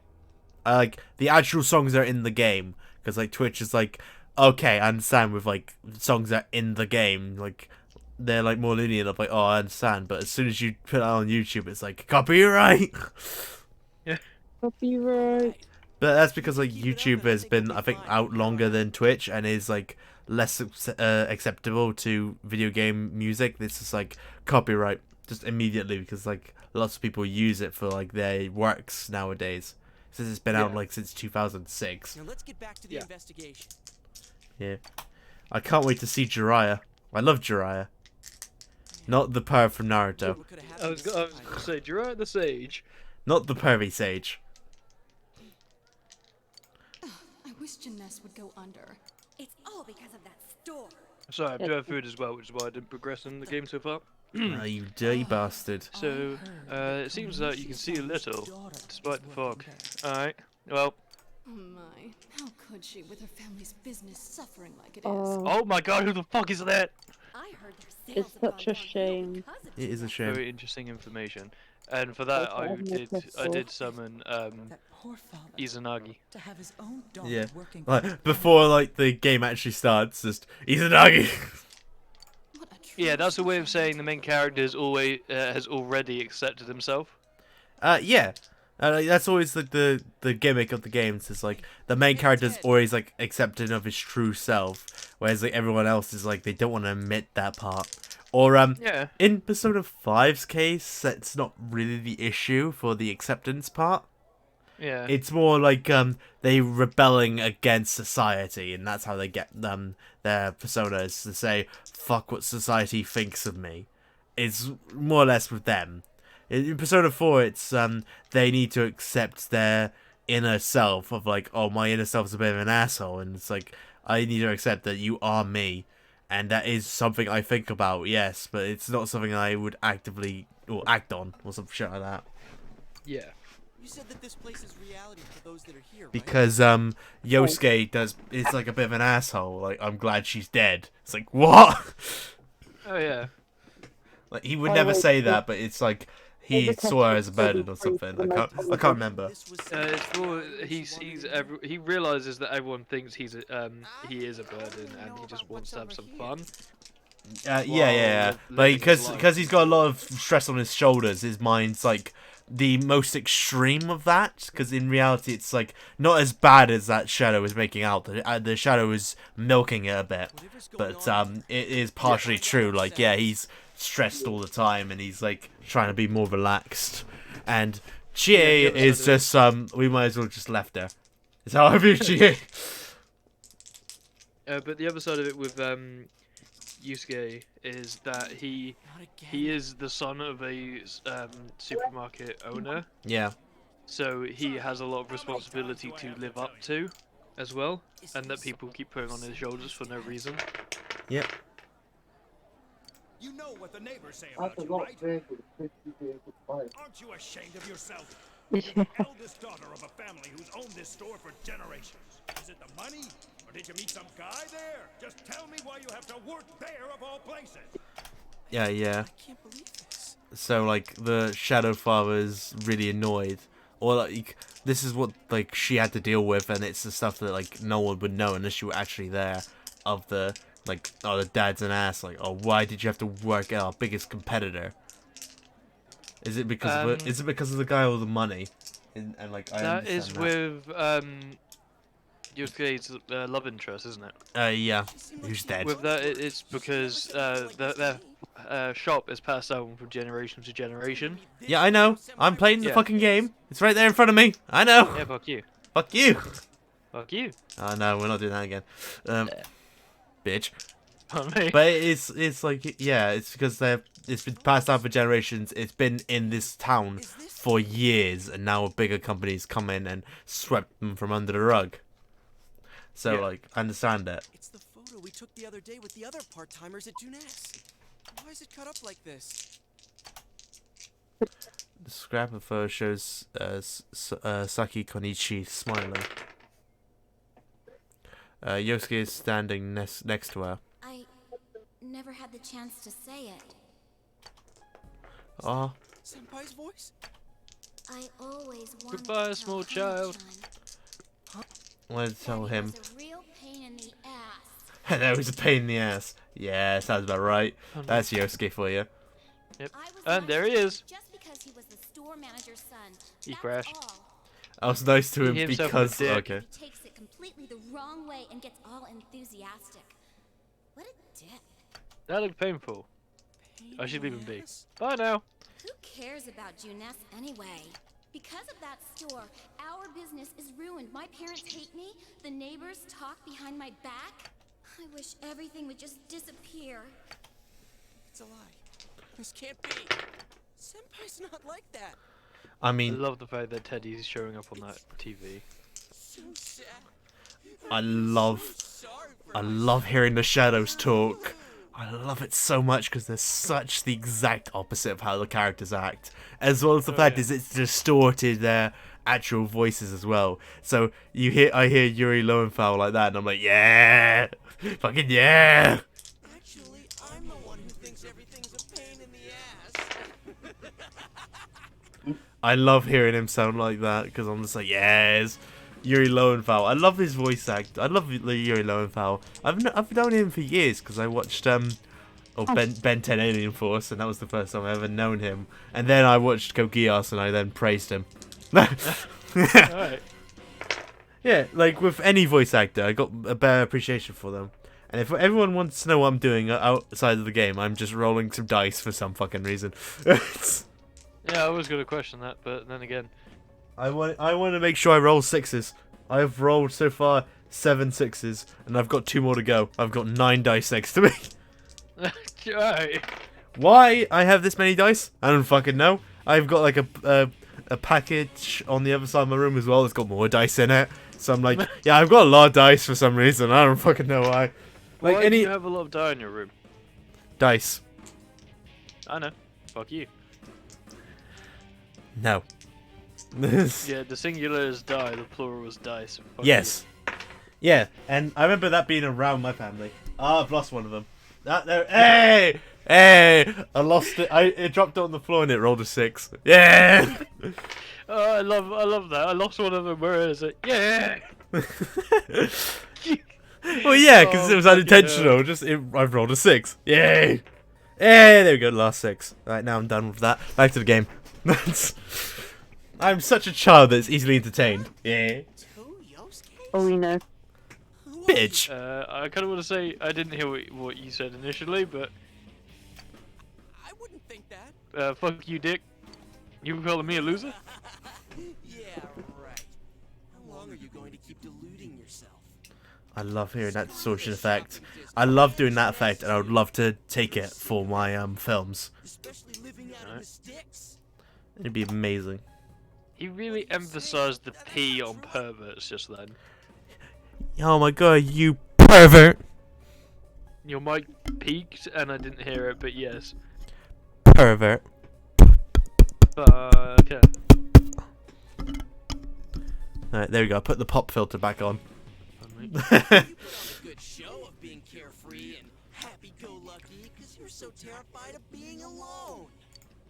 Like the actual songs are in the game because like Twitch is like, okay, I understand with like songs that are in the game, like they're like more lenient of like, oh, I understand. But as soon as you put it on YouTube, it's like copyright. Copyright. But that's because like YouTube has been, I think, out longer than Twitch and is like less acceptable to video game music. This is like copyright just immediately because like lots of people use it for like their works nowadays. Since it's been out like since 2006. Now let's get back to the investigation. Yeah, I can't wait to see Jiraiya. I love Jiraiya. Not the perv from Naruto. What could have I happened was this going time? to say, Jiraiya the Sage. Not the pervy sage. I wish Janess would go under. It's all because of that store. Sorry, I do have food as well, which is why I didn't progress in the game so far. You dirty bastard. So, it seems that you can see a little, despite the fog. Alright, well... Oh my, how could she with her family's business suffering like it is? Oh my god, who the fuck is that? I heard their sales It's have such gone a down shame. because of It is a that. shame. Very interesting information. And for that, I did summon, Izanagi. To have his own daughter Yeah, working like before like the game actually starts, just Izanagi. What a Yeah, that's a way of tragedy. saying the main character has already accepted himself. Yeah. Like, that's always like the gimmick of the games. Is like the main character's always like accepting of his true self, whereas like everyone else is like they don't want to admit that part. Or Yeah. in Persona 5's case, that's not really the issue for the acceptance part. Yeah. It's more like they rebelling against society, and that's how they get their personas to say fuck what society thinks of me. It's more or less with them. In Persona 4, it's they need to accept their inner self of like, oh, my inner self's a bit of an asshole, and it's like I need to accept that you are me, and that is something I think about, yes, but it's not something I would actively or act on or some shit like that. Yeah. You said that this place is reality for those that are here, right? Because Yosuke is like a bit of an asshole. Like, I'm glad she's dead. It's like, what? Oh yeah. Like he would never say that, but it's like he saw her as a burden or something. I can't remember. This was It's more he sees he realizes that everyone thinks he is a burden and he just wants to have some fun. Yeah. living Like his life. because he's got a lot of stress on his shoulders. His mind's like the most extreme of that. Because in reality, it's like not as bad as that shadow is making out. The shadow is milking it a bit, but it is partially true. Like yeah, he's stressed all the time and he's like trying to be more relaxed. And Chie is just we might as well just left her. Is how I view Chie. But the other side of it with Yusuke is that he is the son of a supermarket owner, Yeah. so he has a lot of responsibility to live up to as well, and that people keep putting on his shoulders for no reason. Yep. You know what the neighbors say about you, right? Aren't you ashamed of yourself? You're the eldest daughter of a family who's owned this store for generations. Is it the money? Or did you meet some guy there? Just tell me why you have to work there of all places. Yeah. I can't believe this. So like the Shadow Father is really annoyed, or like this is what like she had to deal with, and it's the stuff that like no one would know unless you were actually there. Of the like, oh, the dad's an ass. Like, oh, why did you have to work at our biggest competitor? Is it because of it? Is it because of the guy with the money? And like I that is understand with Yosuke's love interest, isn't it? yeah, who's dead? With that, it's because their shop is passed down from generation to generation. Yeah, I know. I'm playing the Yeah. fucking game. It's right there in front of me. I know. Yeah, fuck you. Fuck you. Fuck you. Oh no, we're not doing that again. Bitch. Pardon me. But it's like, yeah, it's because it's been passed down for generations. It's been in this town for years, and now bigger companies come in and swept them from under the rug. So Yeah. like, I understand that. It's the photo we took the other day with the other part-timers at Junes. Why is it cut up like this? The scrap of photo shows Saki Konichi smiling. Yosuke is standing next to her. I never had the chance to say it. Oh, Senpai's voice? I always wanted Goodbye, to small tell child. Hana-chan I wanted to tell that he him. was a real pain in the ass. That was a pain in the ass. Yeah, sounds about right. That's Yosuke for you. Yep. I was And nice there he to him is. Just because he was the store manager's son. He That's crashed. all. I was nice to him He himself because a dick. okay. He takes it completely the wrong way and gets all enthusiastic. What a dick. That looked painful. I should leave him be. Bye now. Who cares about Junes anyway? Because of that store, our business is ruined. My parents hate me. The neighbors talk behind my back. I wish everything would just disappear. It's a lie. This can't be. Senpai's not like that. I I mean, love the fact that Teddy's showing up on that TV. So sad. I love hearing the shadows talk. I love it so much because they're such the exact opposite of how the characters act, as well as the fact is it's distorted their actual voices as well. So I hear Yuri Lowenthal like that, and I'm like, yeah, fucking yeah. Actually, I'm the one who thinks everything's a pain in the ass. I love hearing him sound like that because I'm just like, yes, Yuri Lowenthal. I love his voice act. I love Yuri Lowenthal. I've known him for years because I watched Ben 10 Alien Force, and that was the first time I ever known him. And then I watched Code Geass, and I then praised him. Alright. Yeah, like with any voice actor, I got a better appreciation for them. And if everyone wants to know what I'm doing outside of the game, I'm just rolling some dice for some fucking reason. Yeah, I was going to question that, but then again. I want to make sure I roll sixes. I've rolled so far 7 sixes, and I've got 2 more to go. I've got 9 dice next to me. Alright. Why I have this many dice? I don't fucking know. I've got like a package on the other side of my room as well that's got more dice in it. So I'm like, yeah, I've got a lot of dice for some reason. I don't fucking know why. Like Why do you have a lot of dye in your room? dice. I know. Fuck you. No. Yeah, the singular is die, the plural is dice. Fuck Yes. Yeah, and I remember that being around my family. Ah, I've lost one of them. Hey! Hey! I lost it. It dropped on the floor and it rolled a 6. Yeah! you. Oh, I love that. I lost one of them. Where is it? Yeah! Well, yeah, because it was Oh, unintentional. I've rolled a 6. Yay! Hey, there we go, last 6. Right, now I'm done with that. Back to the game. I'm such a child that's easily entertained. Yeah. Oh, we know. Bitch! I kind of want to say I didn't hear what you said initially, but I wouldn't think that. fuck you, dick. You calling me a loser? Yeah, right. How long are you going to keep deluding yourself? I love hearing that distortion effect. I love doing that effect, and I would love to take it for my films. Especially living out in the sticks. It'd be amazing. He really emphasized the P on perverts just then. Oh my god, you pervert! Your mic peaked and I didn't hear it, but yes. Pervert. Okay. Alright, there we go. Put the pop filter back on. You put on a good show of being carefree and happy-go-lucky because you're so terrified of being alone.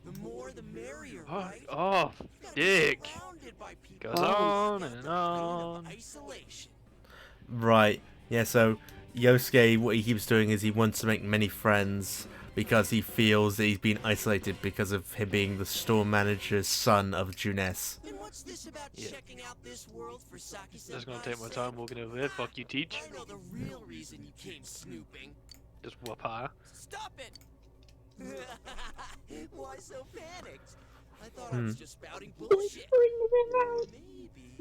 The more the merrier, Oh, right? oh, dick. Surrounded by people. Goes on and on. Isolation. Right. Yeah, so Yosuke, what he keeps doing is he wants to make many friends because he feels that he's been isolated because of him being the store manager's son of Juness. And what's this about checking out this world for Saki-senpai's Just gonna take my sake? time walking over there. Fuck you, teach. I know the real reason you came snooping. Just whoop her. Stop it! Why so panicked? I thought I was just spouting bullshit. Maybe.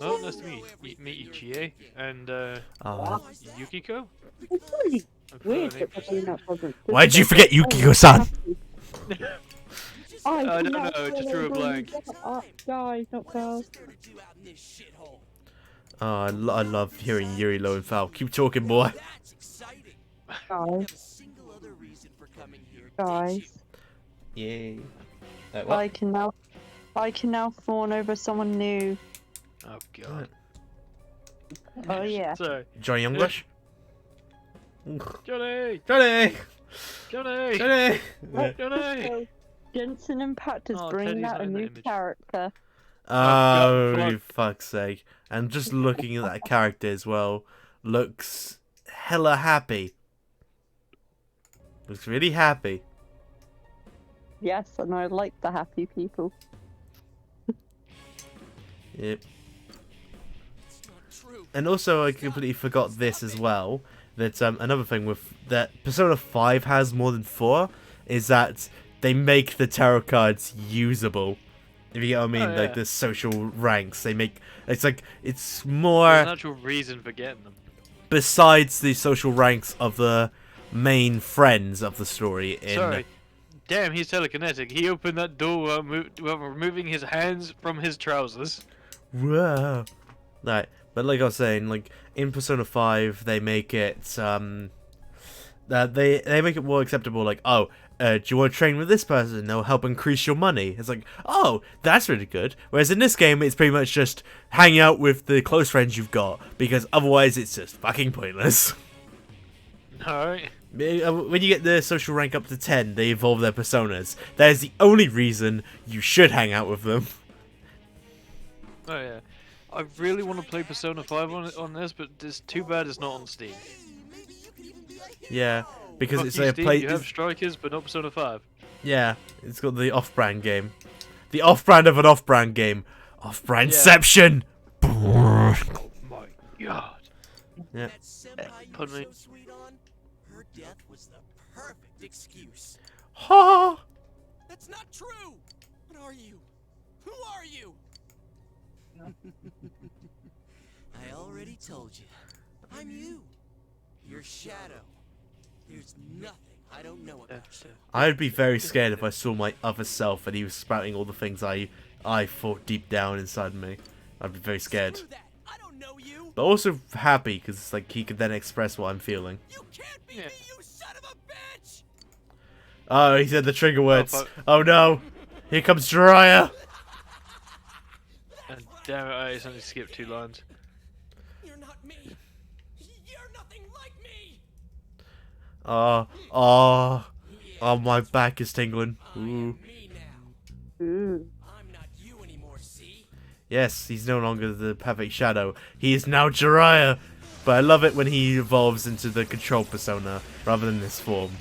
Oh, nice to meet Ichie and Yukiko. It's really I forgot weird her that name. they're doing that present. Why'd you forget Yukiko-san? I don't know, I just drew a blank. Guys, not girls. Oh, I love hearing Yuri Lowenthal. Keep talking, boy. That's exciting. Guys, A single other reason for coming here. guys. Yay. I can now fawn over someone new. Oh god. Oh yeah. Sorry. Johnny Younglish? Johnny! Johnny! Johnny! Johnny! Johnny! Jensen Impact is Oh, bringing Teddy's out a in that new image. character. Oh, God. fuck's sake. And just looking at that character as well, looks hella happy. Looks really happy. Yes, and I like the happy people. Yep. It's not true. And also, I completely forgot this as well. That another thing with that Persona 5 has more than 4 is that they make the tarot cards usable. If you get what I mean, Oh, yeah. like the social ranks, they make it's like it's There's more an actual reason for getting them. besides the social ranks of the main friends of the story. Sorry. Damn, he's telekinetic. He opened that door while removing his hands from his trousers. Whoa. Right, but like I was saying, like in Persona 5, they make it they make it more acceptable. Like, oh, do you want to train with this person? They'll help increase your money. It's like, oh, that's really good. Whereas in this game, it's pretty much just hang out with the close friends you've got because otherwise, it's just fucking pointless. Alright. When you get the social rank up to 10, they evolve their personas. That is the only reason you should hang out with them. Oh yeah. I really want to play Persona 5 on this, but it's too bad it's not on Steam. Yeah, because Fuck it's you, a Steam, play. you have Strikers, but not Persona 5. Yeah, it's got the off-brand game. The off-brand of an off-brand game. Off-brandception! Oh my god. Yeah. That senpai you were Pardon me. so sweet on, her death was the perfect excuse. Ha! That's not true! What are you? Who are you? I already told you. I'm you. Your shadow. There's nothing I don't know about you. I'd be very scared if I saw my other self and he was spouting all the things I thought deep down inside me. I'd be very scared. Screw that. I don't know you. But also happy, because it's like he could then express what I'm feeling. You can't be me, you son of a bitch! Oh, he said the trigger words. fuck. Oh no! Here comes Jiraiya! And damn it, I accidentally skipped 2 lines. You're not me. You're nothing like me. Oh, my back is tingling. Ooh. Me now. Ooh. I'm not you anymore, see? Yes, he's no longer the perfect shadow. He is now Jiraiya! But I love it when he evolves into the control persona rather than this form.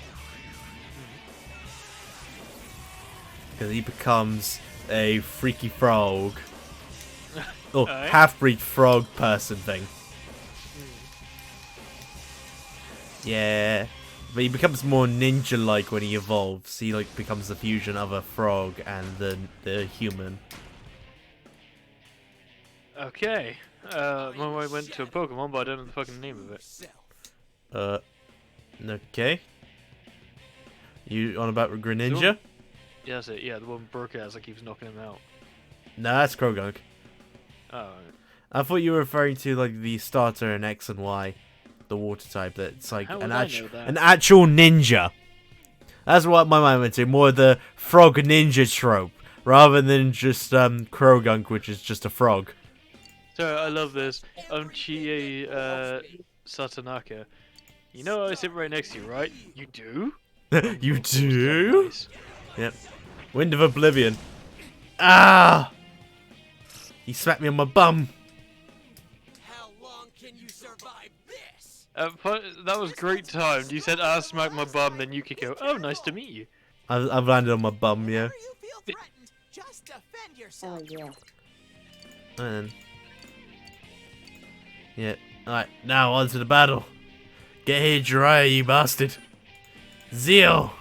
Because he becomes a freaky frog. Oh, Alright. half-breed frog person thing. Yeah. But he becomes more ninja-like when he evolves. He like becomes the fusion of a frog and the human. Okay. My way went to a Pokemon, but I don't know the fucking name of it. Okay. You on about Greninja? Yeah, that's it. Yeah, the one Brook has that keeps knocking him out. Nah, that's Krogunk. Oh. I thought you were referring to like the starter in X and Y, the water type. That's like How an would I know that? actual ninja. That's what my mind went to. More the frog ninja trope, rather than just Krogunk, which is just a frog. So I love this. I'm Chie Satanaka. You know I sit right next to you, right? You do? You do? Nice. Yep. Wind of Oblivion. Ah! He smacked me on my bum. How long can you survive this? That was great timed. You said, "Ah, smack my bum," then Yukiko. Oh, nice to meet you. I've landed on my bum, yeah. You feel threatened. Just defend yourself. Oh yeah. And yeah. Alright, now on to the battle. Get here, Jiraiya, you bastard. Zeal.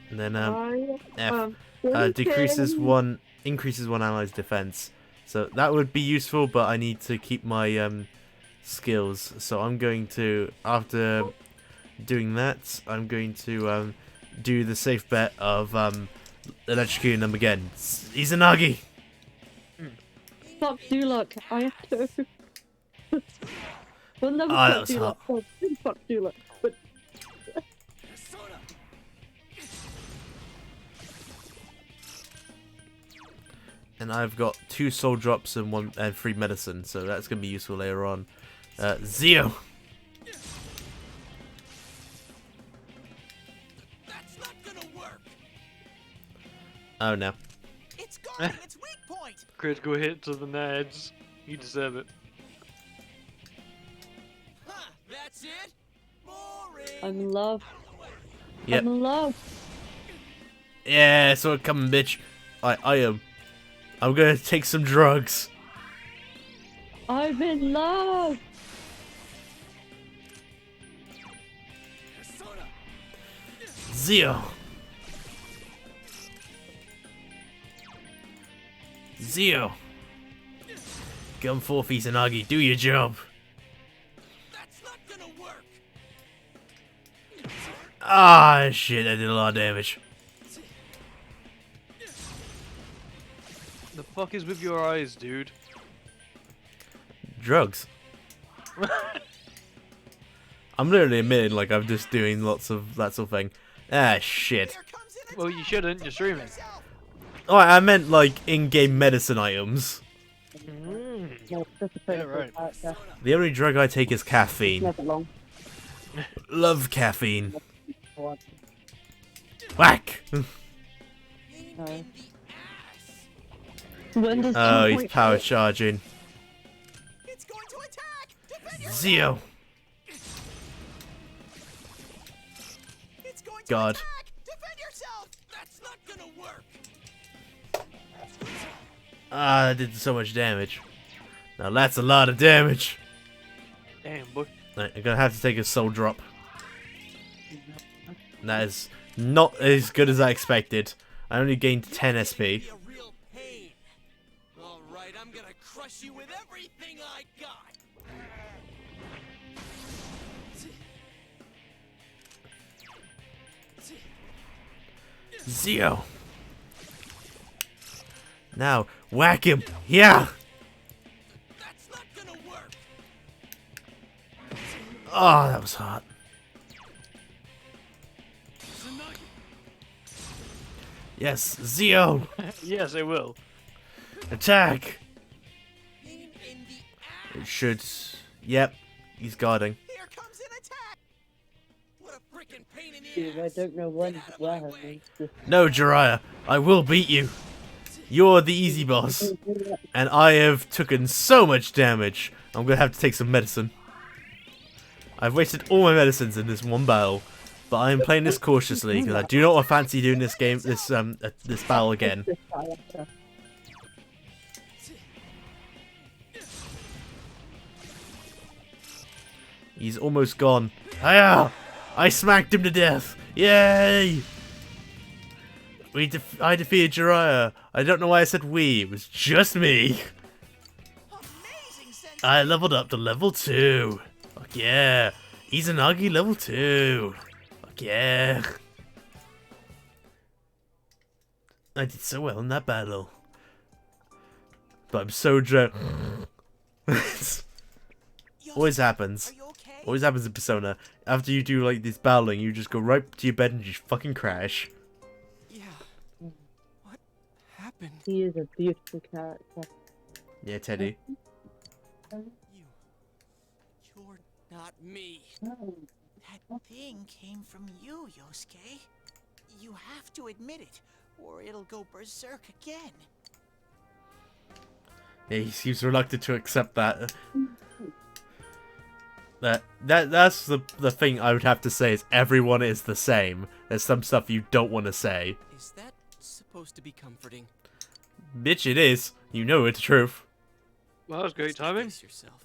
And then F increases one ally's defense. So that would be useful, but I need to keep my skills. So I'm going to, after doing that, I'm going to do the safe bet of electrocuting them again. Izanagi. Fuck Dulak. I have to. We'll never that fuck was Dulak. hot. Oh, fuck Dulak. But And I've got 2 soul drops and 3 medicine, so that's gonna be useful later on. Zio. That's not gonna work. Oh no. It's guarding its weak point. Critical hit to the Neds. You deserve it. Huh, that's it? Boring. I'm in love. Yep. I'm in love. Yeah, so it coming, bitch. I am. I'm gonna take some drugs. I'm in love. Zio. Zio. Come forth, Izanagi. Do your job. That's not gonna work. Ah, shit. I did a lot of damage. The fuck is with your eyes, dude? Drugs. I'm literally admitting like I'm just doing lots of that sort of thing. Ah, shit. Well, you shouldn't. You're streaming. Oh, I meant like in-game medicine items. No, that's a pretty Yeah, right. character. The only drug I take is caffeine. Never long. Love caffeine. Whack! No. When does Oh, 2.8 he's power charging. It's going to attack. Defend yourself. Zio. It's going to God. attack. Defend yourself. That's not gonna work. Ah, that did so much damage. Now that's a lot of damage. Damn, boy. Right, I'm gonna have to take a soul drop. That is not as good as I expected. I only gained 10 SP. Be a real pain. All right, I'm gonna crush you with everything I got. Zio. Now, whack him. Yeah. That's not gonna work. Oh, that was hot. Yes, Zio. Yes, it will. Attack. Pain in the It should. Yep, he's guarding. Here comes an attack. what a freaking pain in the Dude, I ass. don't know when Get out of where my her way. name's just No, Jiraiya, I will beat you. You're the easy boss. And I have taken so much damage. I'm gonna have to take some medicine. I've wasted all my medicines in this one battle, but I am playing this cautiously because I do not fancy doing this this battle again. this character. He's almost gone. Hiya! I smacked him to death. Yay! I defeated Jiraiya. I don't know why I said we. It was just me. Amazing sense. I leveled up to level 2. Fuck yeah. Izanagi level 2. Fuck yeah. I did so well in that battle. But I'm so drunk. Always happens. Are you okay? Always happens in Persona. After you do like this battling, you just go right to your bed and just fucking crash. Yeah. What happened? He is a beautiful character. Yeah, Teddy. You're not me. Oh. That thing came from you, Yosuke. You have to admit it, or it'll go berserk again. Yeah, he seems reluctant to accept that. That's the thing I would have to say is everyone is the same. There's some stuff you don't want to say. Is that supposed to be comforting? Bitch, it is. You know it's the truth. Well, that was great timing. Face yourself.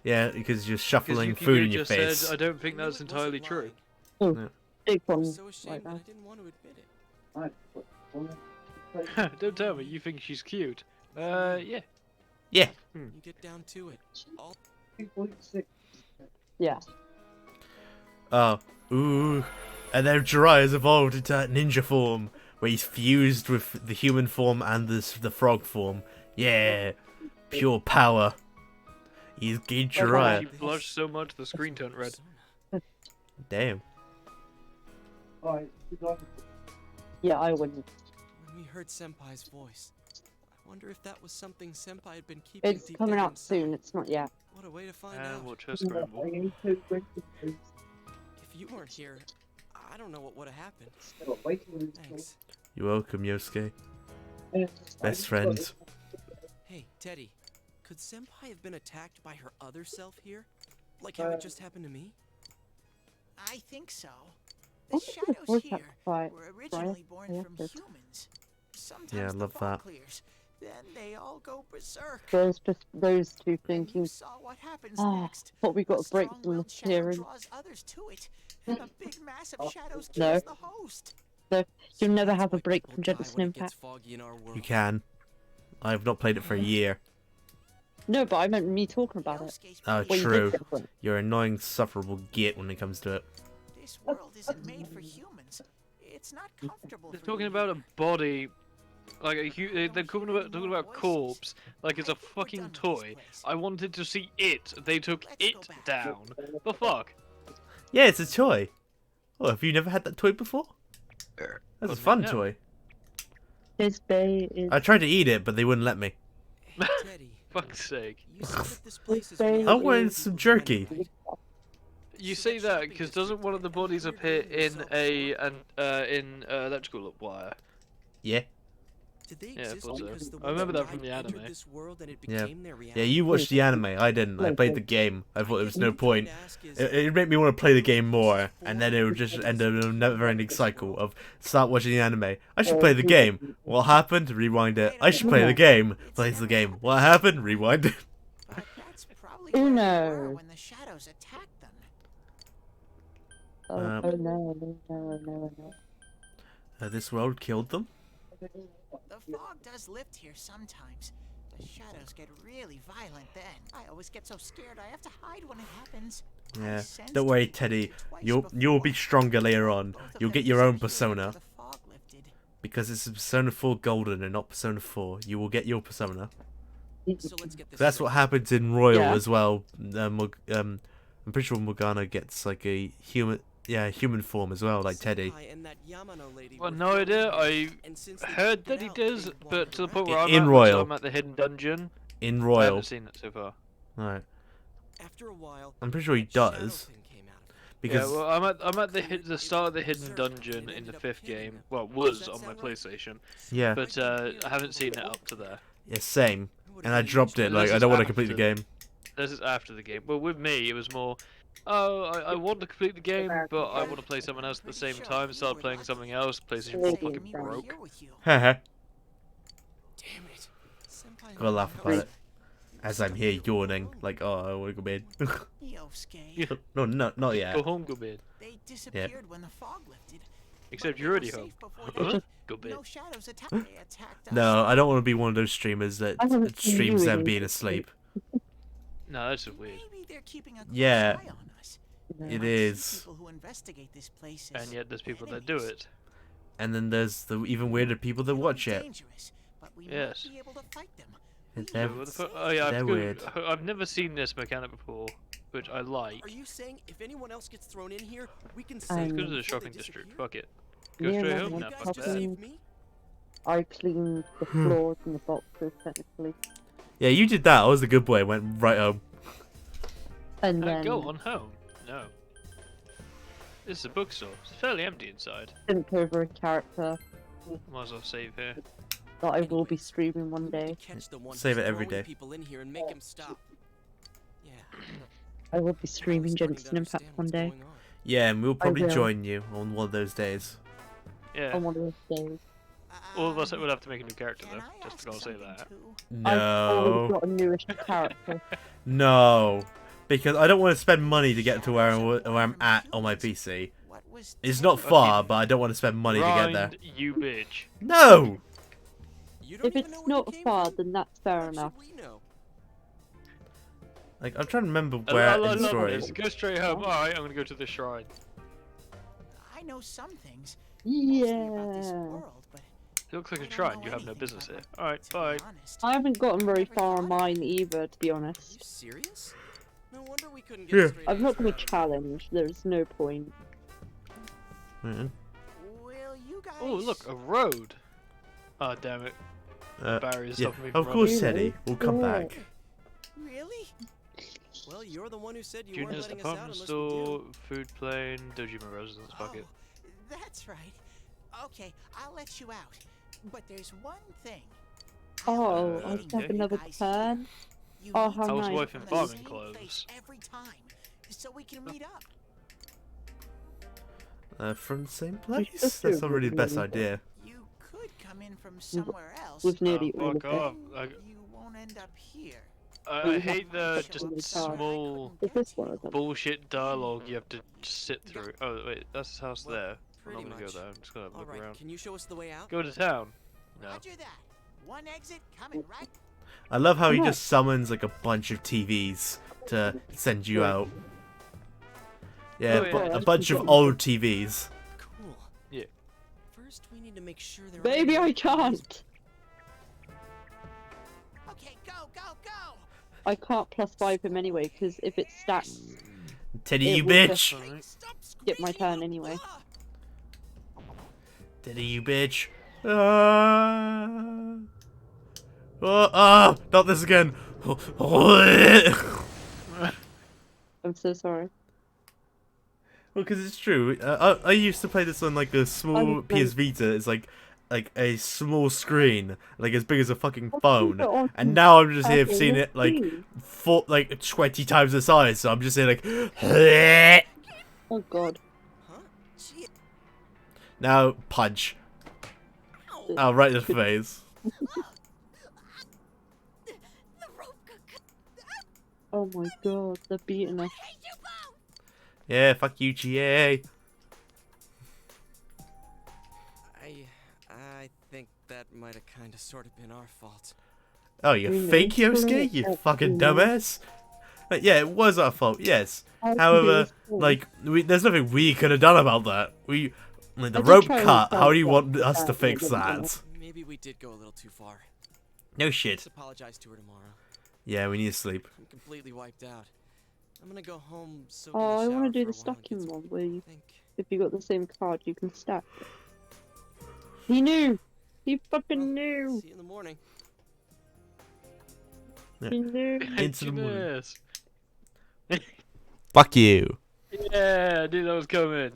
Yeah, because you're Because shuffling Yukiko food in your just face. said, I don't think that's entirely true. Big I one. was so ashamed Like that I that. didn't want to admit it. Don't tell me you think she's cute. Yeah. Yeah. You get down to it. All Yeah. Oh, ooh. And then Jiraiya's evolved into that ninja form, where he's fused with the human form and the frog form. Yeah. Pure power. He's Gay She Jiraiya. blushed so much the screen turned red. Damn. Yeah, I wouldn't. when we heard Senpai's voice, I wonder if that was something Senpai had been keeping It's deep coming down out inside. soon. It's not yet. What a way to find And out. watch her scramble. If you weren't here, I don't know what would have happened. Thanks. You're welcome, Yosuke. Best friends. Hey, Teddy, could Senpai have been attacked by her other self here? Like how it just happened to me? I think so. Oh, The the shadows voice here fight, were originally right? born Yeah, from that's- humans. Sometimes Yeah, I the love fog that. clears, then they all go berserk. There's just those two And you thinking, saw what happens ah, next. but we got A to break from the strong-willed shadow theory. draws others to it, and a big mass of shadows No. kills the host. So you'll never That's have a why break people from die Genshin when it gets Impact. foggy in our world. You can. I've not played it for a year. No, but I meant me talking about it. Yosuke's Oh, pretty Well, you true. did different. You're an annoying, sufferable git when it comes to it. This world isn't made for humans. It's not comfortable. They're for talking you about a either. body, like they're talking about corpse, like it's a fucking toy. I wanted to see it. They took it down. The fuck? Yeah, it's a toy. Oh, have you never had that toy before? That's a fun No. toy. His bay is. I tried to eat it, but they wouldn't let me. Hey, Teddy, Fuck's sake. you said that this place is I I wanted reality some for jerky. humanity. You say that because doesn't one of the bodies appear in electrical wire? Yeah. Did they Yeah, I exist thought so. because the I remember ones that from died the entered anime. this world and it Yeah. became their Yeah, reality? you watched the anime. I didn't. I played the game. I thought there was no What I'm trying point. to ask is, It made me want to play the game more, and then it would just end up in a never-ending cycle of start watching the anime. I should play the game. What happened? Rewind it. I should play the game. Plays the game. What happened? Rewind it. But that's probably where they were Uno. when the shadows attacked them. Oh, Um, oh no, no, no, no, no. This world killed them. The fog does lift here sometimes. The shadows get really violent then. I always get so scared I have to hide when it happens. I Yeah. sensed Don't worry, it Teddy. twice You'll be before. stronger later on. Both of You'll them get your own disappeared persona after the fog lifted. because it's Persona 4 Golden and not Persona 4. You will get your persona. so let's get this That's straight. what happens in Royal Yeah. as well. I'm pretty sure Morgana gets like a human form as well, like Teddy. Senpai and that Yamano lady Well, were no idea. I and since they heard figured that he out does, they but wandered to the point around. where I'm In at, Royal. I'm at the hidden dungeon. In I Royal. haven't seen it so far. Alright. After a while, I'm pretty sure he that shadow does. thing came out of it. Because Yeah, well, I'm at the start of the hidden dungeon in the 5th game. Well, was on my PlayStation, yeah, but I haven't seen it up to there. yeah, same. Would've And I been dropped it. useful. Like This I is don't want to after complete the game. This is after the game. Well, with me, it was more, oh, I want to complete the game, but I want to play someone else at the same time. Start playing something else. PlayStation 4 Saying fucking we were broke. here with you. Haha. Damn it. Senpai Gotta laugh never about helped it. As I'm here yawning, like, oh, I want to go bed. Yosuke, No, not yet. Go home, go bed. they disappeared when the fog lifted. Except but you're we already were home. safe before Huh? that. Go bed. No shadows attacked. They attacked us. No, I don't want to be one of those streamers that I haven't seen streams you them in being ages. asleep. No, that's just weird. Maybe they're keeping a close Yeah. eye on us. It Might see is. people who investigate this place And as yet there's people that do enemies. it. And then there's the even weirder people that They might watch be it. dangerous, but we Yes. might be able to fight them. They're- What the oh yeah, they're weird. I've never seen this mechanic before, which I like. Are you saying if anyone else gets thrown in here, we can Um, save Go them to the before shopping they district. disappear? Fuck it. Go Yeah, straight well, home. well, Nah, You fuck guys just that. saved me? I cleaned the floors and the boxes technically, Yeah, you did that. I was the good boy. Went right home. and then Go on home. No. This is a bookstore. It's fairly empty inside. Think over a character Might as well save here. that I will be streaming one day. Save it every day. People in here and make him stop. Yeah. I will be streaming Genshin Impact one day. Yeah, and we'll probably will. join you on one of those days. Yeah. On one of those days. All of us would have to make a new character though, just to go and say that. I've already No. got a newish character. No. Because I don't want to spend money to get to where I'm at on my PC. It's not far, but I don't want to spend money to get there. Grind, you bitch. No! If it's not far, then that's fair enough. Like, I'm trying to remember I where love in the story. this. Go straight home. Alright, I'm gonna go to the shrine. I know some things. Yeah. It looks like a shrine. You have no business here. Alright, bye. I haven't gotten very far on mine either, to be honest. Serious? No wonder we couldn't Yeah. get straight. I've not been a challenge. There's no point. Mm. Will you guys? Oh, look, a road. Oh, damn it. Barriers Yeah, stopping me of from course, running. Teddy. We'll come back. Really? Well, you're the one who said you Junior's weren't letting us out department unless we store, do. food plane, Dojima residence bucket. That's right. Okay, I'll let you out. But there's one thing. Oh, I okay. have another turn. You Oh, meet how nice. Housewife in from the farming same clothes. place every time, so we can meet up. From the same We place? should That's do not really the best it. idea. You could come in from somewhere else. With nearly all fuck of it. off. You won't end up here. I hate the just small Is this one of them? bullshit dialogue you have to just sit through. Oh, wait, that's his house Well, there. I'm pretty not gonna much. go there. I'm just gonna look All right, around. can you show us the way out? Go to town. No. Roger that. One exit coming right. I love how he Come on. just summons like a bunch of TVs to send you out. Yeah, Oh, yeah. a bunch of old TVs. Cool. Yeah. First, we need to make sure they're. Baby, I can't. Okay, go, go, go. I can't +5 him anyway, because if it stacks, Teddy, It you will bitch! Alright. skip my turn anyway. Teddy, you bitch! Ah! Not this again! I'm so sorry. Well, because it's true. I used to play this on like a small PS Vita. It's like a small screen, like as big as a fucking phone. And now I'm just here seeing it like 20 times the size. So I'm just here like. Oh god. Huh? Gee, Now punch. Oh, right in the face. Oh my god, they're beating us. Yeah, fuck you, GA. I think that might have kind of sort of been our fault. Oh, you Really? think, Yosuke? You fucking dumbass. Yeah, it was our fault. Yes. However, like, there's nothing we could have done about that. The did rope try and cut. tell How do you them want us to that, fix but it didn't that? Maybe we did go a little too far. No Let's shit. apologize to her tomorrow. Yeah, we need to sleep. I'm completely wiped out. I'm gonna go home. Soak Oh, I want want to do the stacking one where you, if you got the same card, you can stack. He knew. He fucking knew. See you in the morning. He knew. Into the moon. Yes. Fuck you. Yeah, I knew that was coming.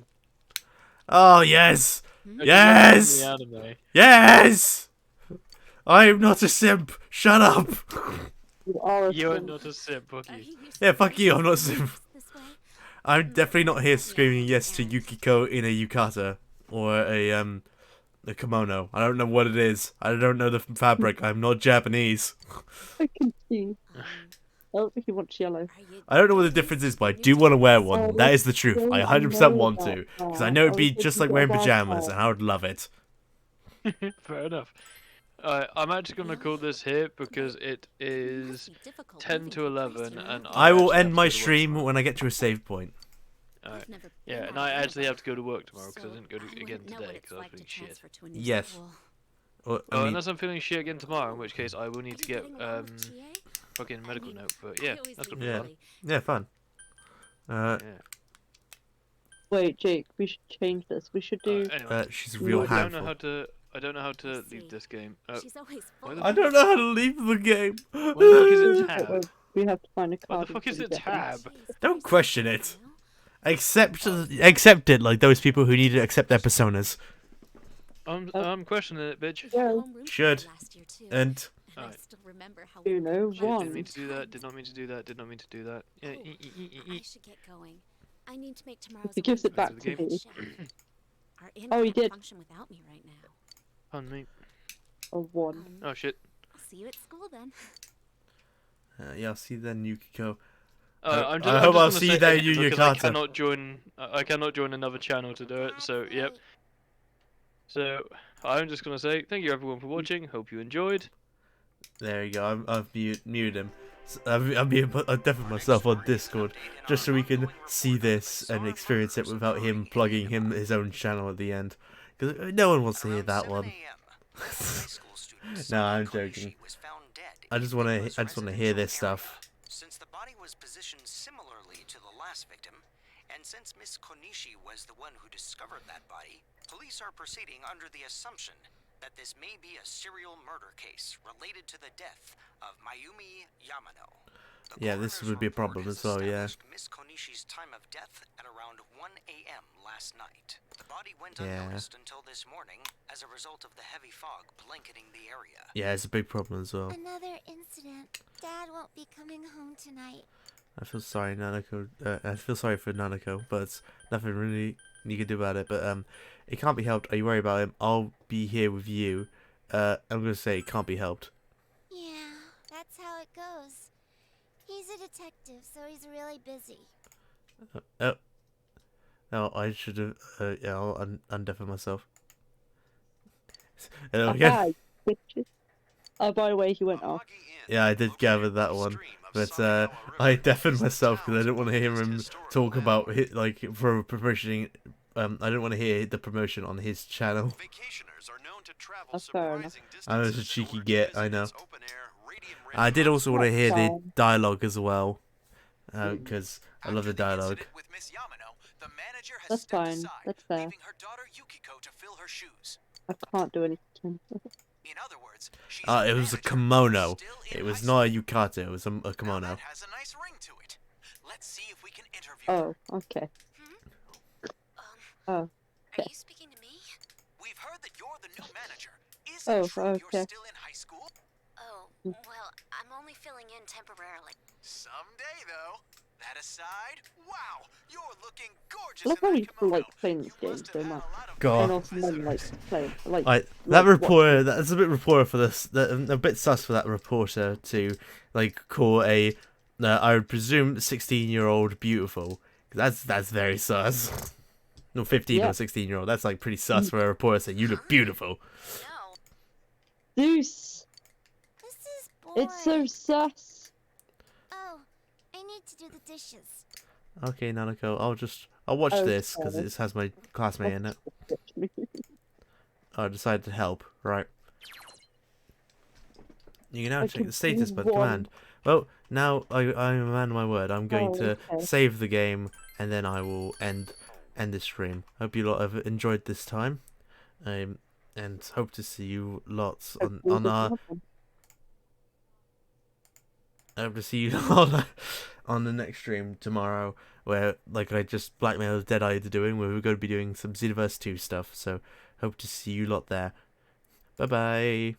Oh, yes. I Yes. can remember the anime. Yes. I'm not a simp. Shut up. You are a You're simp. not a simp, fuck you. Yeah, fuck you. I'm not a simp. I'm definitely not here screaming yes to Yukiko in a yukata or a kimono. I don't know what it is. I don't know the fabric. I'm not Japanese. I can see. Oh, he wants yellow. I don't know what the difference is, but I do want to wear one. That is the truth. I 100% want to. Because I know it'd be just like wearing pajamas, and I would love it. Fair enough. I'm actually going to call this here because it is 10 to 11 and I will actually end have my to go to work stream tomorrow. when I get to a save point. Alright. Yeah, and I actually have to go to work tomorrow because I didn't go to again today because I was feeling shit. Yes. Well, I Well, mean, unless I'm feeling shit again tomorrow, in which case I will need to get fucking medical note. But yeah, that's gonna be yeah. fun. Yeah, fun. Yeah. Wait, Jake, we should change this. We should do. Anyway, she's a real I don't know handful. how to. I don't know how to leave this game. Why the I don't know how to leave the game. Where the fuck is it tab? We have to find a Why card. the fuck is and it get them. tab? Don't question it. Accept it, like those people who need to accept their personas. I'm questioning it, bitch. Yeah. Should. And Alright. You know, Shit, didn't one. mean to do that. Did not mean to do that. Did not mean to do that. Yeah, I should get going. I need to make tomorrow's He gives it back Back to to the me. Our inn Oh, he can't did. function without me right now. Pardon me. A 1. Oh shit. I'll see you at school then. yeah, I'll see you then, Yukiko. I'm I hope I'll just see gonna you say there, again, Yu because I Yukata. cannot join. I cannot join another channel to do it. So yep. So I'm just gonna say thank you everyone for watching. Hope you enjoyed. There you go. I've muted him. I'm definitely myself on Discord just so we can see this and experience it without him plugging his own channel at the end. Because no one wants to hear that one. No, I'm joking. I just want to hear this stuff. Since the body was positioned similarly to the last victim, and since Miss Konishi was the one who discovered that body, police are proceeding under the assumption that this may be a serial murder case related to the death of Mayumi Yamano. Yeah, this would be a problem as well, yeah. Miss Konishi's time of death at around 1 a.m. last night. The body went Yeah. unnoticed until this morning as a result of the heavy fog blanketing the area. Yeah, it's a big problem as well. Another incident. Dad won't be coming home tonight. I feel sorry, Nanako. I feel sorry for Nanako, but it's nothing really you can do about it. But it can't be helped. Are you worried about him? I'll be here with you. I'm gonna say it can't be helped. Yeah, that's how it goes. He's a detective, so he's really busy. No, I should have. Yeah, I'll undeafen myself. Okay. Oh, by the way, he went off. Yeah, I did gather that one, but I deafened myself because I didn't want to hear him talk about like for promoting. I didn't want to hear the promotion on his channel. That's fair enough. I was a cheeky git, I know. I did also want to hear the dialogue as well, because I love the dialogue. That's fine. That's fair. I can't do anything. It was a kimono. It was not a yukata. It was a kimono. Oh, okay. Oh. Are you speaking to me? We've heard that you're the new manager. Is Oh, it true okay. you're still in high school? Oh, well, I'm only filling in temporarily. Someday, though. That aside, wow, you're looking gorgeous. I love how you like playing this game so much. God. And also then like playing like. That like, reporter, that's a bit reporter for this. A bit sus for that reporter to like call a, I would presume 16-year-old beautiful. That's very sus. No, 15 or 16-year-old. That's like pretty sus for a reporter saying you look beautiful. Zeus. This is boring. It's so sus. Oh, I need to do the dishes. Okay, Nanako, I'll watch this because Okay. it has my classmate in it. I decided to help, right? You can now I check could the status do by one. command. Well, now I'm a man of my word. I'm going to okay. save the game and then I will end this stream. Hope you lot have enjoyed this time, and hope to see you lots on our. I hope to see you on the next stream tomorrow, where like I just blackmailed Deadeye into doing, where we're going to be doing some Xenoverse 2 stuff. So hope to see you lot there. Bye bye.